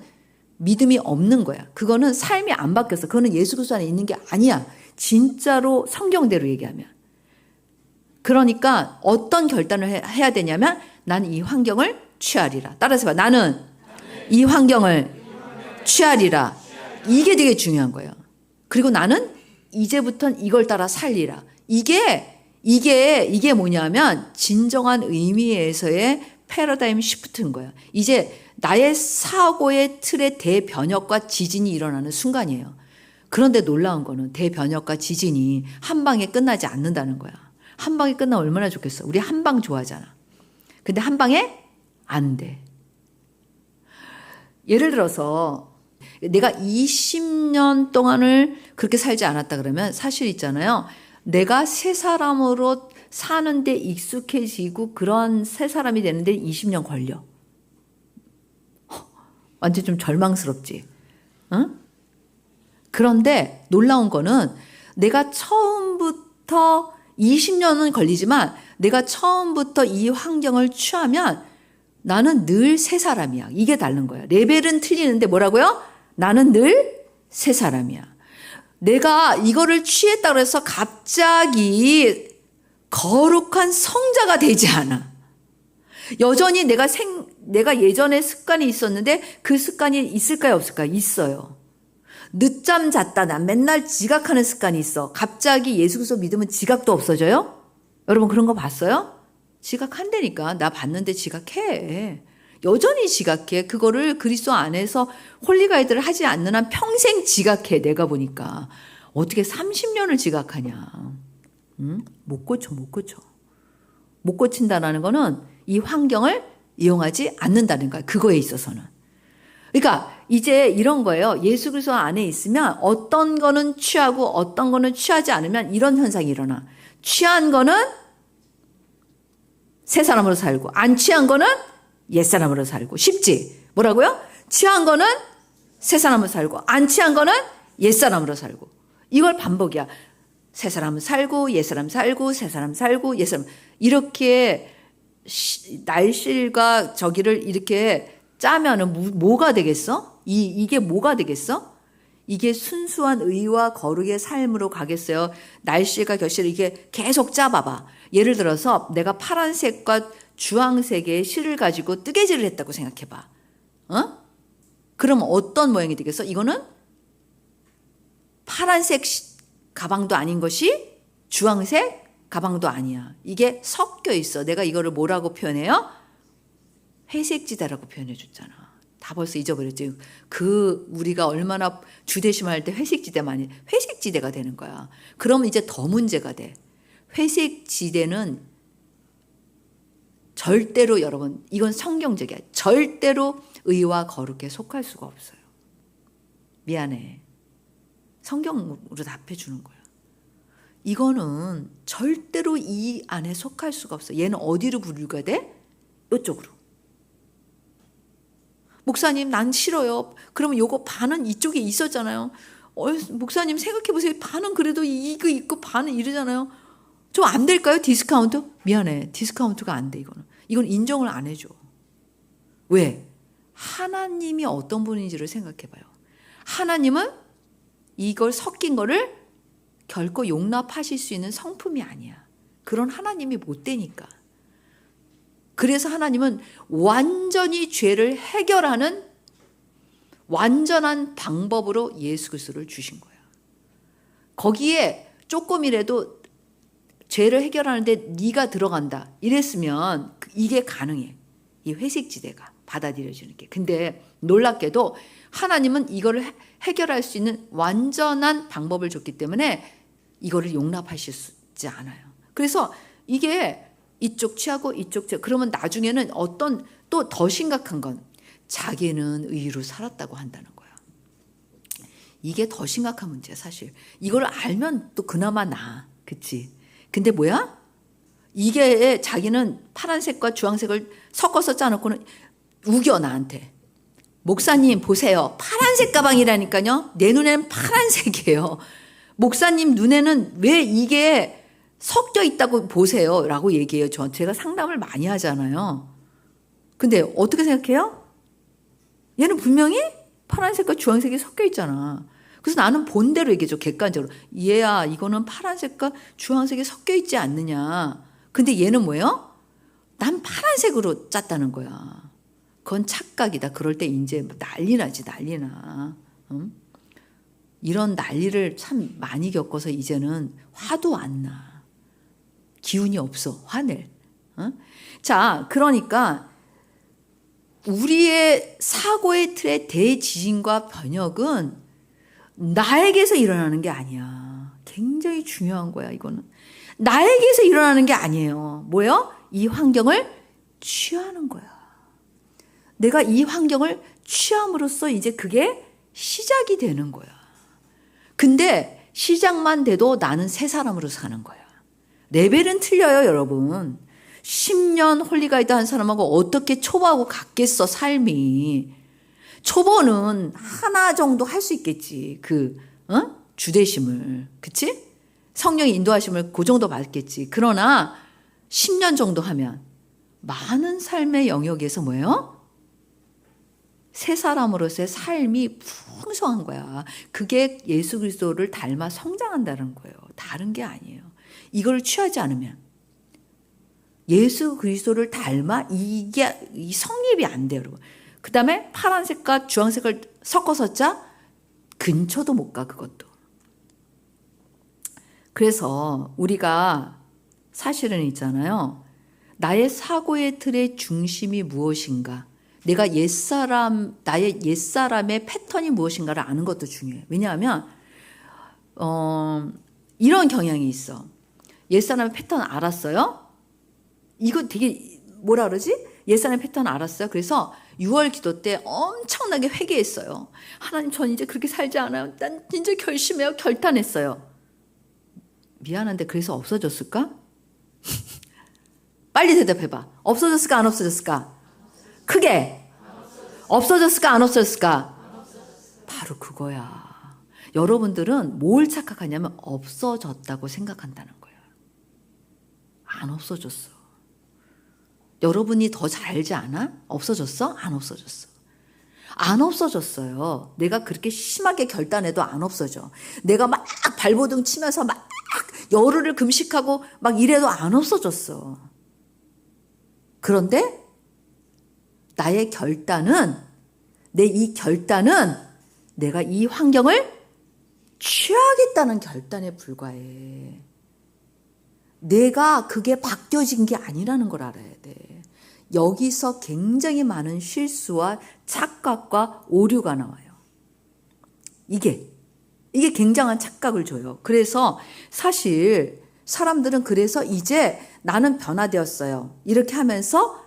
믿음이 없는 거야. 그거는 삶이 안 바뀌었어. 그거는 예수 그리스도 안에 있는 게 아니야. 진짜로 성경대로 얘기하면. 그러니까 어떤 결단을 해야 되냐면 나는 이 환경을 취하리라. 따라서 봐. 나는 이 환경을 취하리라. 이게 되게 중요한 거예요. 그리고 나는 이제부터는 이걸 따라 살리라. 이게 뭐냐면 진정한 의미에서의 패러다임 시프트인 거예요. 이제 나의 사고의 틀의 대변혁과 지진이 일어나는 순간이에요. 그런데 놀라운 거는 대변혁과 지진이 한 방에 끝나지 않는다는 거야. 한 방에 끝나면 얼마나 좋겠어. 우리 한 방 좋아하잖아. 근데 한 방에 안 돼. 예를 들어서 내가 20년 동안을 그렇게 살지 않았다 그러면 사실 있잖아요. 내가 새 사람으로 사는데 익숙해지고 그런 새 사람이 되는데 20년 걸려. 완전 좀 절망스럽지. 응? 그런데 놀라운 거는 내가 처음부터 20년은 걸리지만 내가 처음부터 이 환경을 취하면 나는 늘 새 사람이야. 이게 다른 거야. 레벨은 틀리는데 뭐라고요? 나는 늘 새 사람이야. 내가 이거를 취했다고 해서 갑자기 거룩한 성자가 되지 않아. 여전히 내가 예전에 습관이 있었는데 그 습관이 있을까요? 없을까요? 있어요. 늦잠 잤다. 난 맨날 지각하는 습관이 있어. 갑자기 예수 그리스도 믿으면 지각도 없어져요? 여러분 그런 거 봤어요? 지각한다니까. 나 봤는데 지각해. 여전히 지각해. 그거를 그리스도 안에서 홀리가이드를 하지 않는 한 평생 지각해. 내가 보니까. 어떻게 30년을 지각하냐. 응? 못 고쳐. 못 고친다는 거는 이 환경을 이용하지 않는다는 거야. 그거에 있어서는. 그러니까 이제 이런 거예요. 예수 그리스도 안에 있으면 어떤 거는 취하고 어떤 거는 취하지 않으면 이런 현상이 일어나. 취한 거는 새 사람으로 살고 안 취한 거는 옛 사람으로 살고. 쉽지? 뭐라고요? 취한 거는 새 사람으로 살고 안 취한 거는 옛 사람으로 살고. 이걸 반복이야. 새 사람 살고 옛 사람 살고 새 사람 살고 옛 사람. 이렇게 날실과 저기를 이렇게 짜면은 뭐가 되겠어? 이게 뭐가 되겠어? 이게 순수한 의와 거룩의 삶으로 가겠어요? 날실과 결실을 이게 계속 짜봐봐. 예를 들어서 내가 파란색과 주황색의 실을 가지고 뜨개질을 했다고 생각해봐. 그럼 어떤 모양이 되겠어? 이거는 파란색 가방도 아닌 것이 주황색 가방도 아니야. 이게 섞여 있어. 내가 이거를 뭐라고 표현해요? 회색지대라고 표현해 줬잖아. 다 벌써 잊어버렸지. 우리가 얼마나 주대심할 때 회색지대가 되는 거야. 그러면 이제 더 문제가 돼. 회색지대는 절대로, 여러분, 이건 성경적이야. 절대로 의와 거룩에 속할 수가 없어요. 미안해. 성경으로 답해 주는 거야. 이거는 절대로 이 안에 속할 수가 없어. 얘는 어디로 분류가 돼? 이쪽으로. 목사님, 난 싫어요. 그러면 요거 반은 이쪽에 있었잖아요. 목사님 생각해 보세요. 반은 그래도 이거 있고 반은 이러잖아요. 좀 안 될까요? 디스카운트? 미안해. 디스카운트가 안 돼, 이거는. 이건 인정을 안 해줘. 왜? 하나님이 어떤 분인지를 생각해 봐요. 하나님은 이걸 섞인 거를 결코 용납하실 수 있는 성품이 아니야. 그런 하나님이 못 되니까. 그래서 하나님은 완전히 죄를 해결하는 완전한 방법으로 예수 그리스도를 주신 거야. 거기에 조금이라도 죄를 해결하는데 네가 들어간다 이랬으면 이게 가능해. 이 회색지대가 받아들여지는 게. 근데 놀랍게도 하나님은 이거를 해결할 수 있는 완전한 방법을 줬기 때문에 이거를 용납하시지 않아요. 그래서 이게 이쪽 취하고 이쪽 취하고 그러면 나중에는 어떤 또 더 심각한 건 자기는 의로 살았다고 한다는 거야. 이게 더 심각한 문제야 사실. 이걸 알면 또 그나마 나아. 그치? 근데 뭐야? 이게 자기는 파란색과 주황색을 섞어서 짜놓고는 우겨 나한테. 목사님 보세요. 파란색 가방이라니까요. 내 눈에는 파란색이에요. 목사님 눈에는 왜 이게 섞여 있다고 보세요 라고 얘기해요. 제가 상담을 많이 하잖아요. 근데 어떻게 생각해요? 얘는 분명히 파란색과 주황색이 섞여 있잖아. 그래서 나는 본대로 얘기해줘. 객관적으로. 얘야 이거는 파란색과 주황색이 섞여 있지 않느냐. 근데 얘는 뭐예요? 난 파란색으로 짰다는 거야. 그건 착각이다. 그럴 때 이제 난리 나지 난리 나. 응? 이런 난리를 참 많이 겪어서 이제는 화도 안 나. 기운이 없어. 화낼. 응? 자, 그러니까 우리의 사고의 틀의 대지진과 번역은 나에게서 일어나는 게 아니야. 굉장히 중요한 거야, 이거는. 나에게서 일어나는 게 아니에요. 뭐예요? 이 환경을 취하는 거야. 내가 이 환경을 취함으로써 이제 그게 시작이 되는 거야. 근데 시작만 돼도 나는 새 사람으로 사는 거야. 레벨은 틀려요, 여러분. 10년 홀리가이드 한 사람하고 어떻게 초보하고 같겠어, 삶이. 초보는 하나 정도 할 수 있겠지. 주대심을. 그치? 성령의 인도하심을 그 정도 받겠지. 그러나 10년 정도 하면 많은 삶의 영역에서 뭐예요? 새 사람으로서의 삶이 풍성한 거야. 그게 예수 그리스도를 닮아 성장한다는 거예요. 다른 게 아니에요. 이걸 취하지 않으면 예수 그리스도를 닮아 이게 성립이 안 돼요, 여러분. 그 다음에 파란색과 주황색을 섞어서 짜? 근처도 못 가, 그것도. 그래서 우리가 사실은 있잖아요. 나의 사고의 틀의 중심이 무엇인가? 나의 옛사람의 패턴이 무엇인가를 아는 것도 중요해요. 왜냐하면 이런 경향이 있어. 옛사람의 패턴 알았어요? 이거 되게 뭐라 그러지? 옛사람의 패턴 알았어요. 그래서 6월 기도 때 엄청나게 회개했어요. 하나님, 전 이제 그렇게 살지 않아요. 난 이제 결심해요. 결단했어요. 미안한데 그래서 없어졌을까? 빨리 대답해봐. 없어졌을까 안 없어졌을까? 크게. 없어졌을까 안 없어졌을까? 바로 그거야. 여러분들은 뭘 착각하냐면 없어졌다고 생각한다는 거야. 안 없어졌어. 여러분이 더 잘 알지 않아? 없어졌어? 안 없어졌어. 안 없어졌어요. 내가 그렇게 심하게 결단해도 안 없어져. 내가 막 발버둥 치면서 막 열흘을 금식하고 막 이래도 안 없어졌어. 그런데 나의 결단은, 이 결단은 내가 이 환경을 취하겠다는 결단에 불과해. 내가 그게 바뀌어진 게 아니라는 걸 알아야 돼. 여기서 굉장히 많은 실수와 착각과 오류가 나와요. 이게 굉장한 착각을 줘요. 그래서 사실 사람들은 그래서 이제 나는 변화되었어요. 이렇게 하면서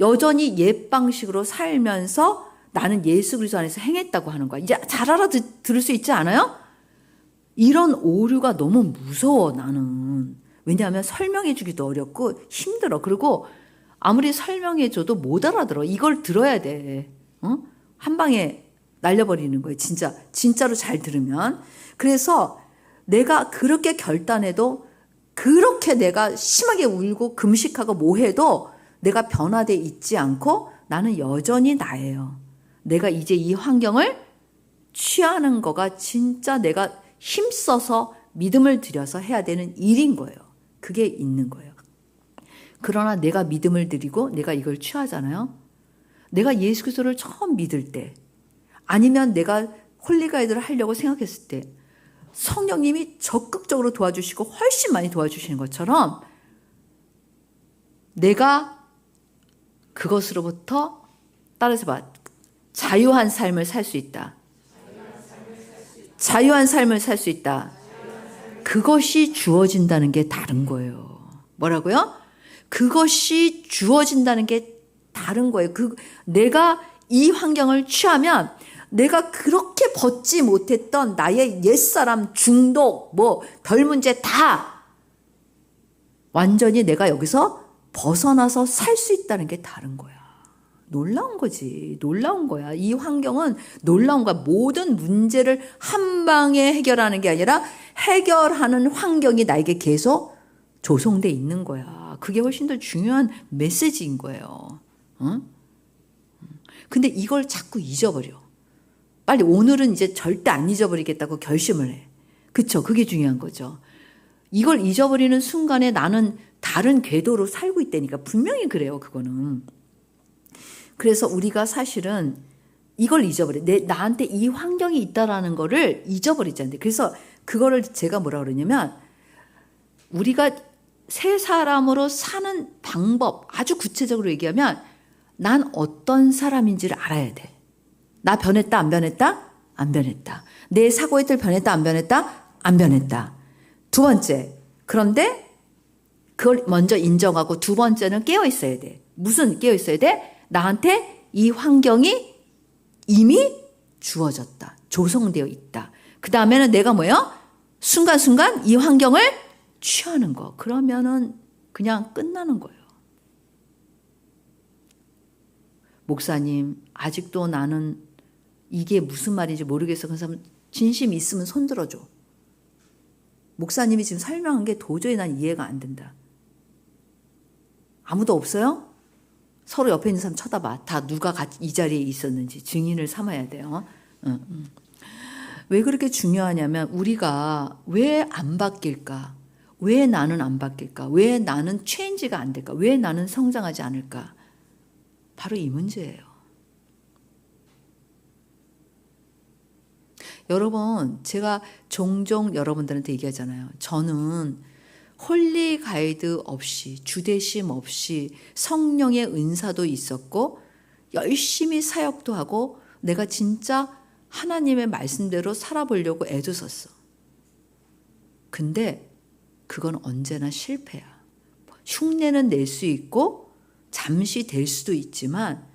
여전히 옛 방식으로 살면서 나는 예수 그리스도 안에서 행했다고 하는 거야. 이제 잘 알아들을 수 있지 않아요? 이런 오류가 너무 무서워 나는. 왜냐하면 설명해 주기도 어렵고 힘들어. 그리고 아무리 설명해 줘도 못 알아들어. 이걸 들어야 돼. 한 방에 날려버리는 거예요. 진짜로 잘 들으면. 그래서 내가 그렇게 결단해도 그렇게 내가 심하게 울고 금식하고 뭐 해도 내가 변화돼 있지 않고 나는 여전히 나예요. 내가 이제 이 환경을 취하는 거가 진짜 내가 힘써서 믿음을 들여서 해야 되는 일인 거예요. 그게 있는 거예요. 그러나 내가 믿음을 드리고 내가 이걸 취하잖아요. 내가 예수 그리스도를 처음 믿을 때 아니면 내가 홀리가이드를 하려고 생각했을 때 성령님이 적극적으로 도와주시고 훨씬 많이 도와주시는 것처럼 내가 그것으로부터 따라서 봐. 자유한 삶을 살 수 있다. 자유한 삶을 살 수 있다. 그것이 주어진다는 게 다른 거예요. 뭐라고요? 그것이 주어진다는 게 다른 거예요. 내가 이 환경을 취하면 내가 그렇게 벗지 못했던 나의 옛사람, 중독, 별 문제 다 완전히 내가 여기서 벗어나서 살 수 있다는 게 다른 거야. 놀라운 거지. 놀라운 거야. 이 환경은 놀라운 거야. 모든 문제를 한 방에 해결하는 게 아니라 해결하는 환경이 나에게 계속 조성돼 있는 거야. 그게 훨씬 더 중요한 메시지인 거예요. 근데 이걸 자꾸 잊어버려. 빨리 오늘은 이제 절대 안 잊어버리겠다고 결심을 해. 그쵸? 그게 중요한 거죠. 이걸 잊어버리는 순간에 나는 다른 궤도로 살고 있다니까. 분명히 그래요. 그거는. 그래서 우리가 사실은 이걸 잊어버려. 나한테 이 환경이 있다라는 거를 잊어버리잖아요. 그래서 그거를 제가 뭐라 그러냐면 우리가 새 사람으로 사는 방법 아주 구체적으로 얘기하면 난 어떤 사람인지를 알아야 돼. 나 변했다 안 변했다? 안 변했다. 내 사고의 틀 변했다 안 변했다? 안 변했다. 두 번째, 그런데 그걸 먼저 인정하고 두 번째는 깨어 있어야 돼. 무슨 깨어 있어야 돼? 나한테 이 환경이 이미 주어졌다. 조성되어 있다. 그 다음에는 내가 뭐예요? 순간순간 이 환경을 취하는 거. 그러면은 그냥 끝나는 거예요. 목사님, 아직도 나는 이게 무슨 말인지 모르겠어. 그 사람 진심 있으면 손 들어줘. 목사님이 지금 설명한 게 도저히 난 이해가 안 된다. 아무도 없어요? 서로 옆에 있는 사람 쳐다봐. 다 누가 이 자리에 있었는지 증인을 삼아야 돼요. 왜 그렇게 중요하냐면 우리가 왜 안 바뀔까? 왜 나는 안 바뀔까? 왜 나는 체인지가 안 될까? 왜 나는 성장하지 않을까? 바로 이 문제예요. 여러분, 제가 종종 여러분들한테 얘기하잖아요. 저는 홀리 가이드 없이, 주대심 없이 성령의 은사도 있었고 열심히 사역도 하고 내가 진짜 하나님의 말씀대로 살아보려고 애도 썼어. 근데 그건 언제나 실패야. 흉내는 낼 수 있고 잠시 될 수도 있지만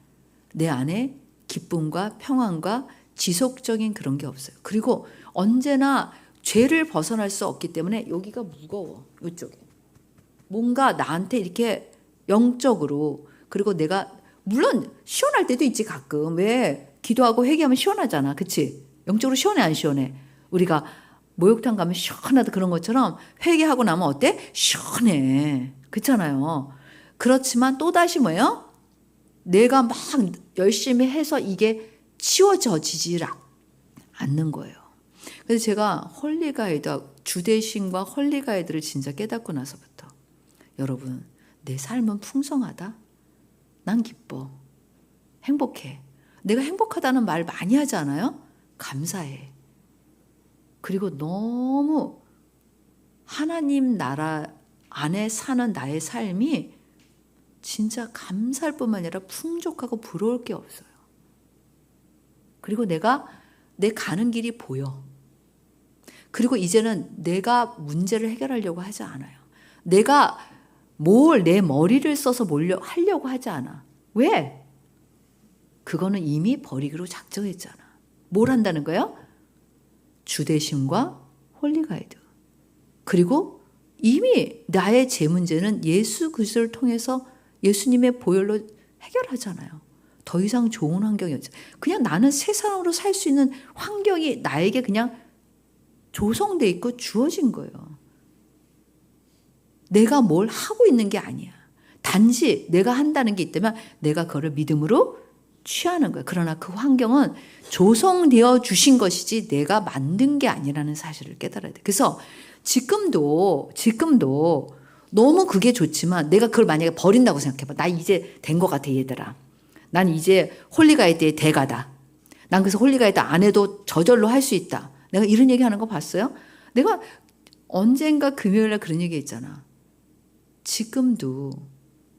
내 안에 기쁨과 평안과 지속적인 그런 게 없어요. 그리고 언제나 죄를 벗어날 수 없기 때문에 여기가 무거워. 이쪽에. 뭔가 나한테 이렇게 영적으로 그리고 내가 물론 시원할 때도 있지 가끔. 왜 기도하고 회개하면 시원하잖아. 그치? 영적으로 시원해 안 시원해? 우리가 목욕탕 가면 시원하다 그런 것처럼 회개하고 나면 어때? 시원해. 그렇잖아요. 그렇지만 또다시 뭐예요? 내가 막 열심히 해서 이게 치워지질 않는 거예요. 그래서 제가 홀리가이드, 주대심과 홀리가이드를 진짜 깨닫고 나서부터 여러분, 내 삶은 풍성하다? 난 기뻐. 행복해. 내가 행복하다는 말 많이 하지 않아요? 감사해. 그리고 너무 하나님 나라 안에 사는 나의 삶이 진짜 감사할 뿐만 아니라 풍족하고 부러울 게 없어요. 그리고 내가 내 가는 길이 보여. 그리고 이제는 내가 문제를 해결하려고 하지 않아요. 내가 뭘 내 머리를 써서 하려고 하지 않아. 왜? 그거는 이미 버리기로 작정했잖아. 뭘 한다는 거예요? 주대심과 홀리가이드. 그리고 이미 나의 제 문제는 예수 그리스도를 통해서 예수님의 보혈로 해결하잖아요. 더 이상 좋은 환경이 없죠. 그냥 나는 새 사람으로 살 수 있는 환경이 나에게 그냥 조성돼 있고 주어진 거예요. 내가 뭘 하고 있는 게 아니야. 단지 내가 한다는 게 있다면 내가 그거를 믿음으로 취하는 거예요. 그러나 그 환경은 조성되어 주신 것이지 내가 만든 게 아니라는 사실을 깨달아야 돼. 그래서 지금도 너무 그게 좋지만 내가 그걸 만약에 버린다고 생각해봐. 나 이제 된 것 같아 얘들아. 난 이제 홀리가이드의 대가다. 난 그래서 홀리가이드 안 해도 저절로 할 수 있다. 내가 이런 얘기 하는 거 봤어요? 내가 언젠가 금요일에 그런 얘기 했잖아. 지금도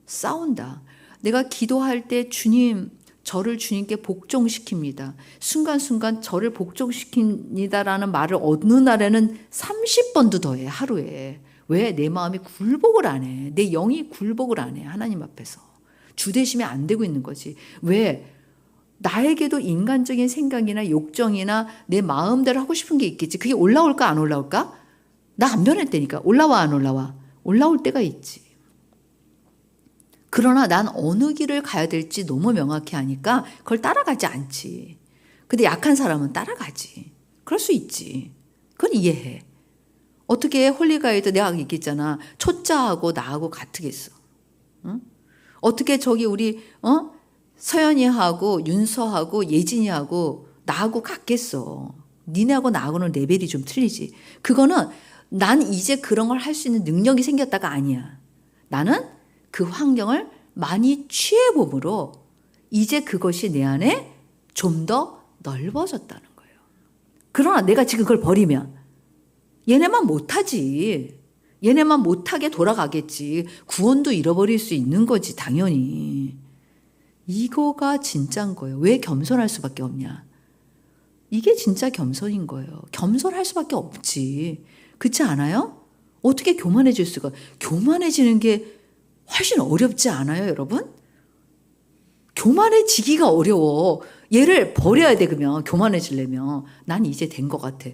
싸운다. 내가 기도할 때 주님, 저를 주님께 복종시킵니다. 순간순간 저를 복종시킵니다라는 말을 어느 날에는 30번도 더 해, 하루에. 왜? 내 마음이 굴복을 안 해. 내 영이 굴복을 안 해, 하나님 앞에서. 주대심이 안 되고 있는 거지. 왜? 나에게도 인간적인 생각이나 욕정이나 내 마음대로 하고 싶은 게 있겠지. 그게 올라올까 안 올라올까? 나 안 변했다니까. 올라와 안 올라와? 올라올 때가 있지. 그러나 난 어느 길을 가야 될지 너무 명확히 아니까 그걸 따라가지 않지. 근데 약한 사람은 따라가지. 그럴 수 있지. 그건 이해해. 어떻게 홀리가이드 내가 얘기했잖아. 초짜하고 나하고 같으겠어. 응? 어떻게 저기 우리 서연이하고 윤서하고 예진이하고 나하고 같겠어. 니네하고 나하고는 레벨이 좀 틀리지. 그거는 난 이제 그런 걸 할 수 있는 능력이 생겼다가 아니야. 나는 그 환경을 많이 취해봄으로 이제 그것이 내 안에 좀 더 넓어졌다는 거예요. 그러나 내가 지금 그걸 버리면 얘네만 못하지. 얘네만 못하게 돌아가겠지. 구원도 잃어버릴 수 있는 거지 당연히. 이거가 진짜인 거예요. 왜 겸손할 수밖에 없냐. 이게 진짜 겸손인 거예요. 겸손할 수밖에 없지. 그렇지 않아요? 어떻게 교만해질 수가. 교만해지는 게 훨씬 어렵지 않아요 여러분? 교만해지기가 어려워. 얘를 버려야 돼. 그러면 교만해지려면. 난 이제 된 것 같아.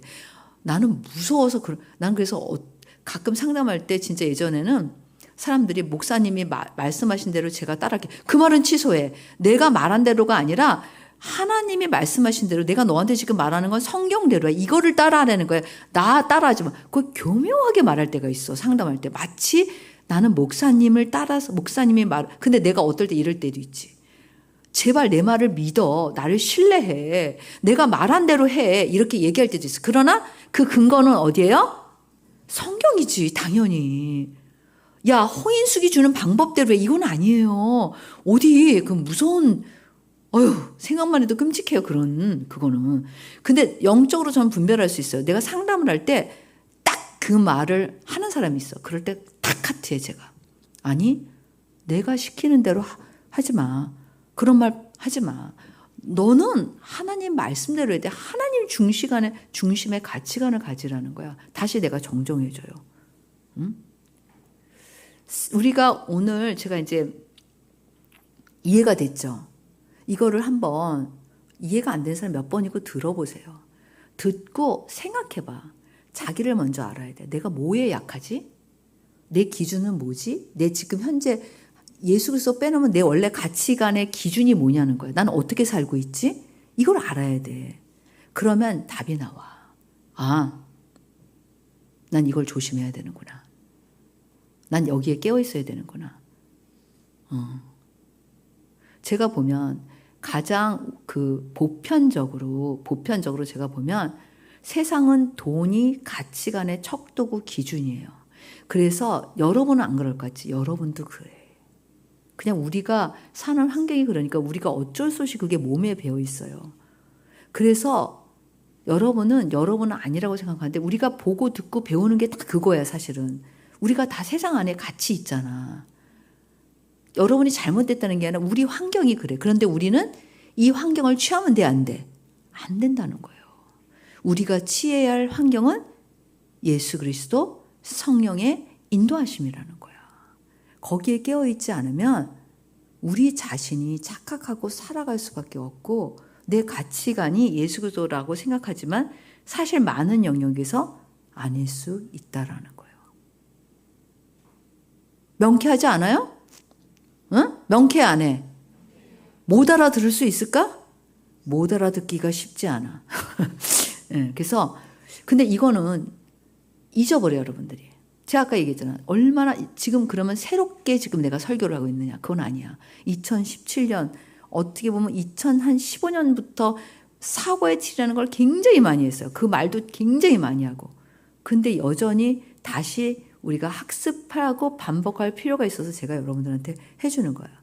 나는 무서워서 난 그래서 가끔 상담할 때 진짜 예전에는 사람들이 목사님이 말씀하신 대로 제가 따라할게. 그 말은 취소해. 내가 말한 대로가 아니라 하나님이 말씀하신 대로 내가 너한테 지금 말하는 건 성경대로야. 이거를 따라하라는 거야. 나 따라하지 마. 그걸 교묘하게 말할 때가 있어. 상담할 때. 마치 나는 목사님을 따라서 목사님이 근데 내가 어떨 때 이럴 때도 있지. 제발 내 말을 믿어. 나를 신뢰해. 내가 말한 대로 해. 이렇게 얘기할 때도 있어. 그러나 그 근거는 어디예요? 성경이지 당연히. 야 홍인숙이 주는 방법대로 해. 이건 아니에요. 어디 그 무서운 생각만 해도 끔찍해요. 그거는. 근데 영적으로 저는 분별할 수 있어요. 내가 상담을 할 때 딱 그 말을 하는 사람이 있어. 그럴 때 딱 카트해 제가. 아니 내가 시키는 대로 하지 마. 그런 말 하지 마. 너는 하나님 말씀대로 해야 돼. 하나님 중심의 가치관을 가지라는 거야. 다시 내가 정정해줘요. 응? 우리가 오늘 제가 이제 이해가 됐죠. 이거를 한번 이해가 안 되는 사람 몇 번이고 들어보세요. 듣고 생각해봐. 자기를 먼저 알아야 돼. 내가 뭐에 약하지? 내 기준은 뭐지? 내 지금 현재 예수 그리스도 빼놓으면 내 원래 가치관의 기준이 뭐냐는 거야. 난 어떻게 살고 있지? 이걸 알아야 돼. 그러면 답이 나와. 아, 난 이걸 조심해야 되는구나. 난 여기에 깨어 있어야 되는구나. 제가 보면 가장 보편적으로 제가 보면 세상은 돈이 가치관의 척도고 기준이에요. 그래서 여러분은 안 그럴 것 같지? 여러분도 그래. 그냥 우리가 사는 환경이 그러니까 우리가 어쩔 수 없이 그게 몸에 배어 있어요. 그래서 여러분은 아니라고 생각하는데 우리가 보고 듣고 배우는 게 다 그거야 사실은. 우리가 다 세상 안에 가치 있잖아. 여러분이 잘못됐다는 게 아니라 우리 환경이 그래. 그런데 우리는 이 환경을 취하면 돼, 안 돼? 안 된다는 거예요. 우리가 취해야 할 환경은 예수 그리스도 성령의 인도하심이라는 거야. 거기에 깨어있지 않으면 우리 자신이 착각하고 살아갈 수밖에 없고 내 가치관이 예수 그리스도라고 생각하지만 사실 많은 영역에서 아닐 수 있다라는 거예요. 명쾌하지 않아요? 응? 명쾌 안 해? 못 알아들을 수 있을까? 못 알아듣기가 쉽지 않아. 네, 그래서 근데 이거는 잊어버려요, 여러분들이. 제가 아까 얘기했잖아. 얼마나 지금 그러면 새롭게 지금 내가 설교를 하고 있느냐? 그건 아니야. 2017년 어떻게 보면 2015년부터 사고의 틀이라는 걸 굉장히 많이 했어요. 그 말도 굉장히 많이 하고. 근데 여전히 다시 우리가 학습하고 반복할 필요가 있어서 제가 여러분들한테 해주는 거예요.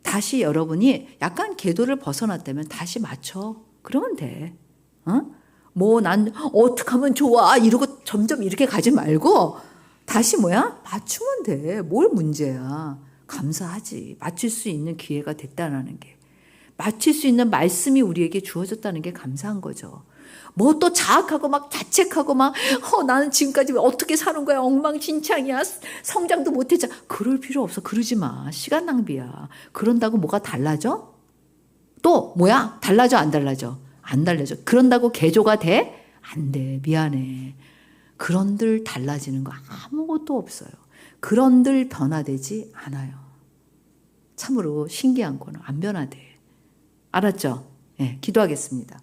다시 여러분이 약간 궤도를 벗어났다면 다시 맞춰. 그러면 돼. 뭐 난 어떻게 하면 좋아 이러고 점점 이렇게 가지 말고 다시 뭐야? 맞추면 돼. 뭘 문제야. 감사하지. 맞출 수 있는 기회가 됐다는 게. 맞출 수 있는 말씀이 우리에게 주어졌다는 게 감사한 거죠. 뭐 또 자학하고 막 자책하고 막 나는 지금까지 어떻게 사는 거야. 엉망진창이야. 성장도 못했잖아. 그럴 필요 없어. 그러지 마. 시간 낭비야. 그런다고 뭐가 달라져? 또 뭐야? 달라져 안 달라져? 안 달라져. 그런다고 개조가 돼? 안 돼. 미안해. 그런들 달라지는 거 아무것도 없어요. 그런들 변화되지 않아요. 참으로 신기한 거는 안 변화돼. 알았죠? 네, 기도하겠습니다.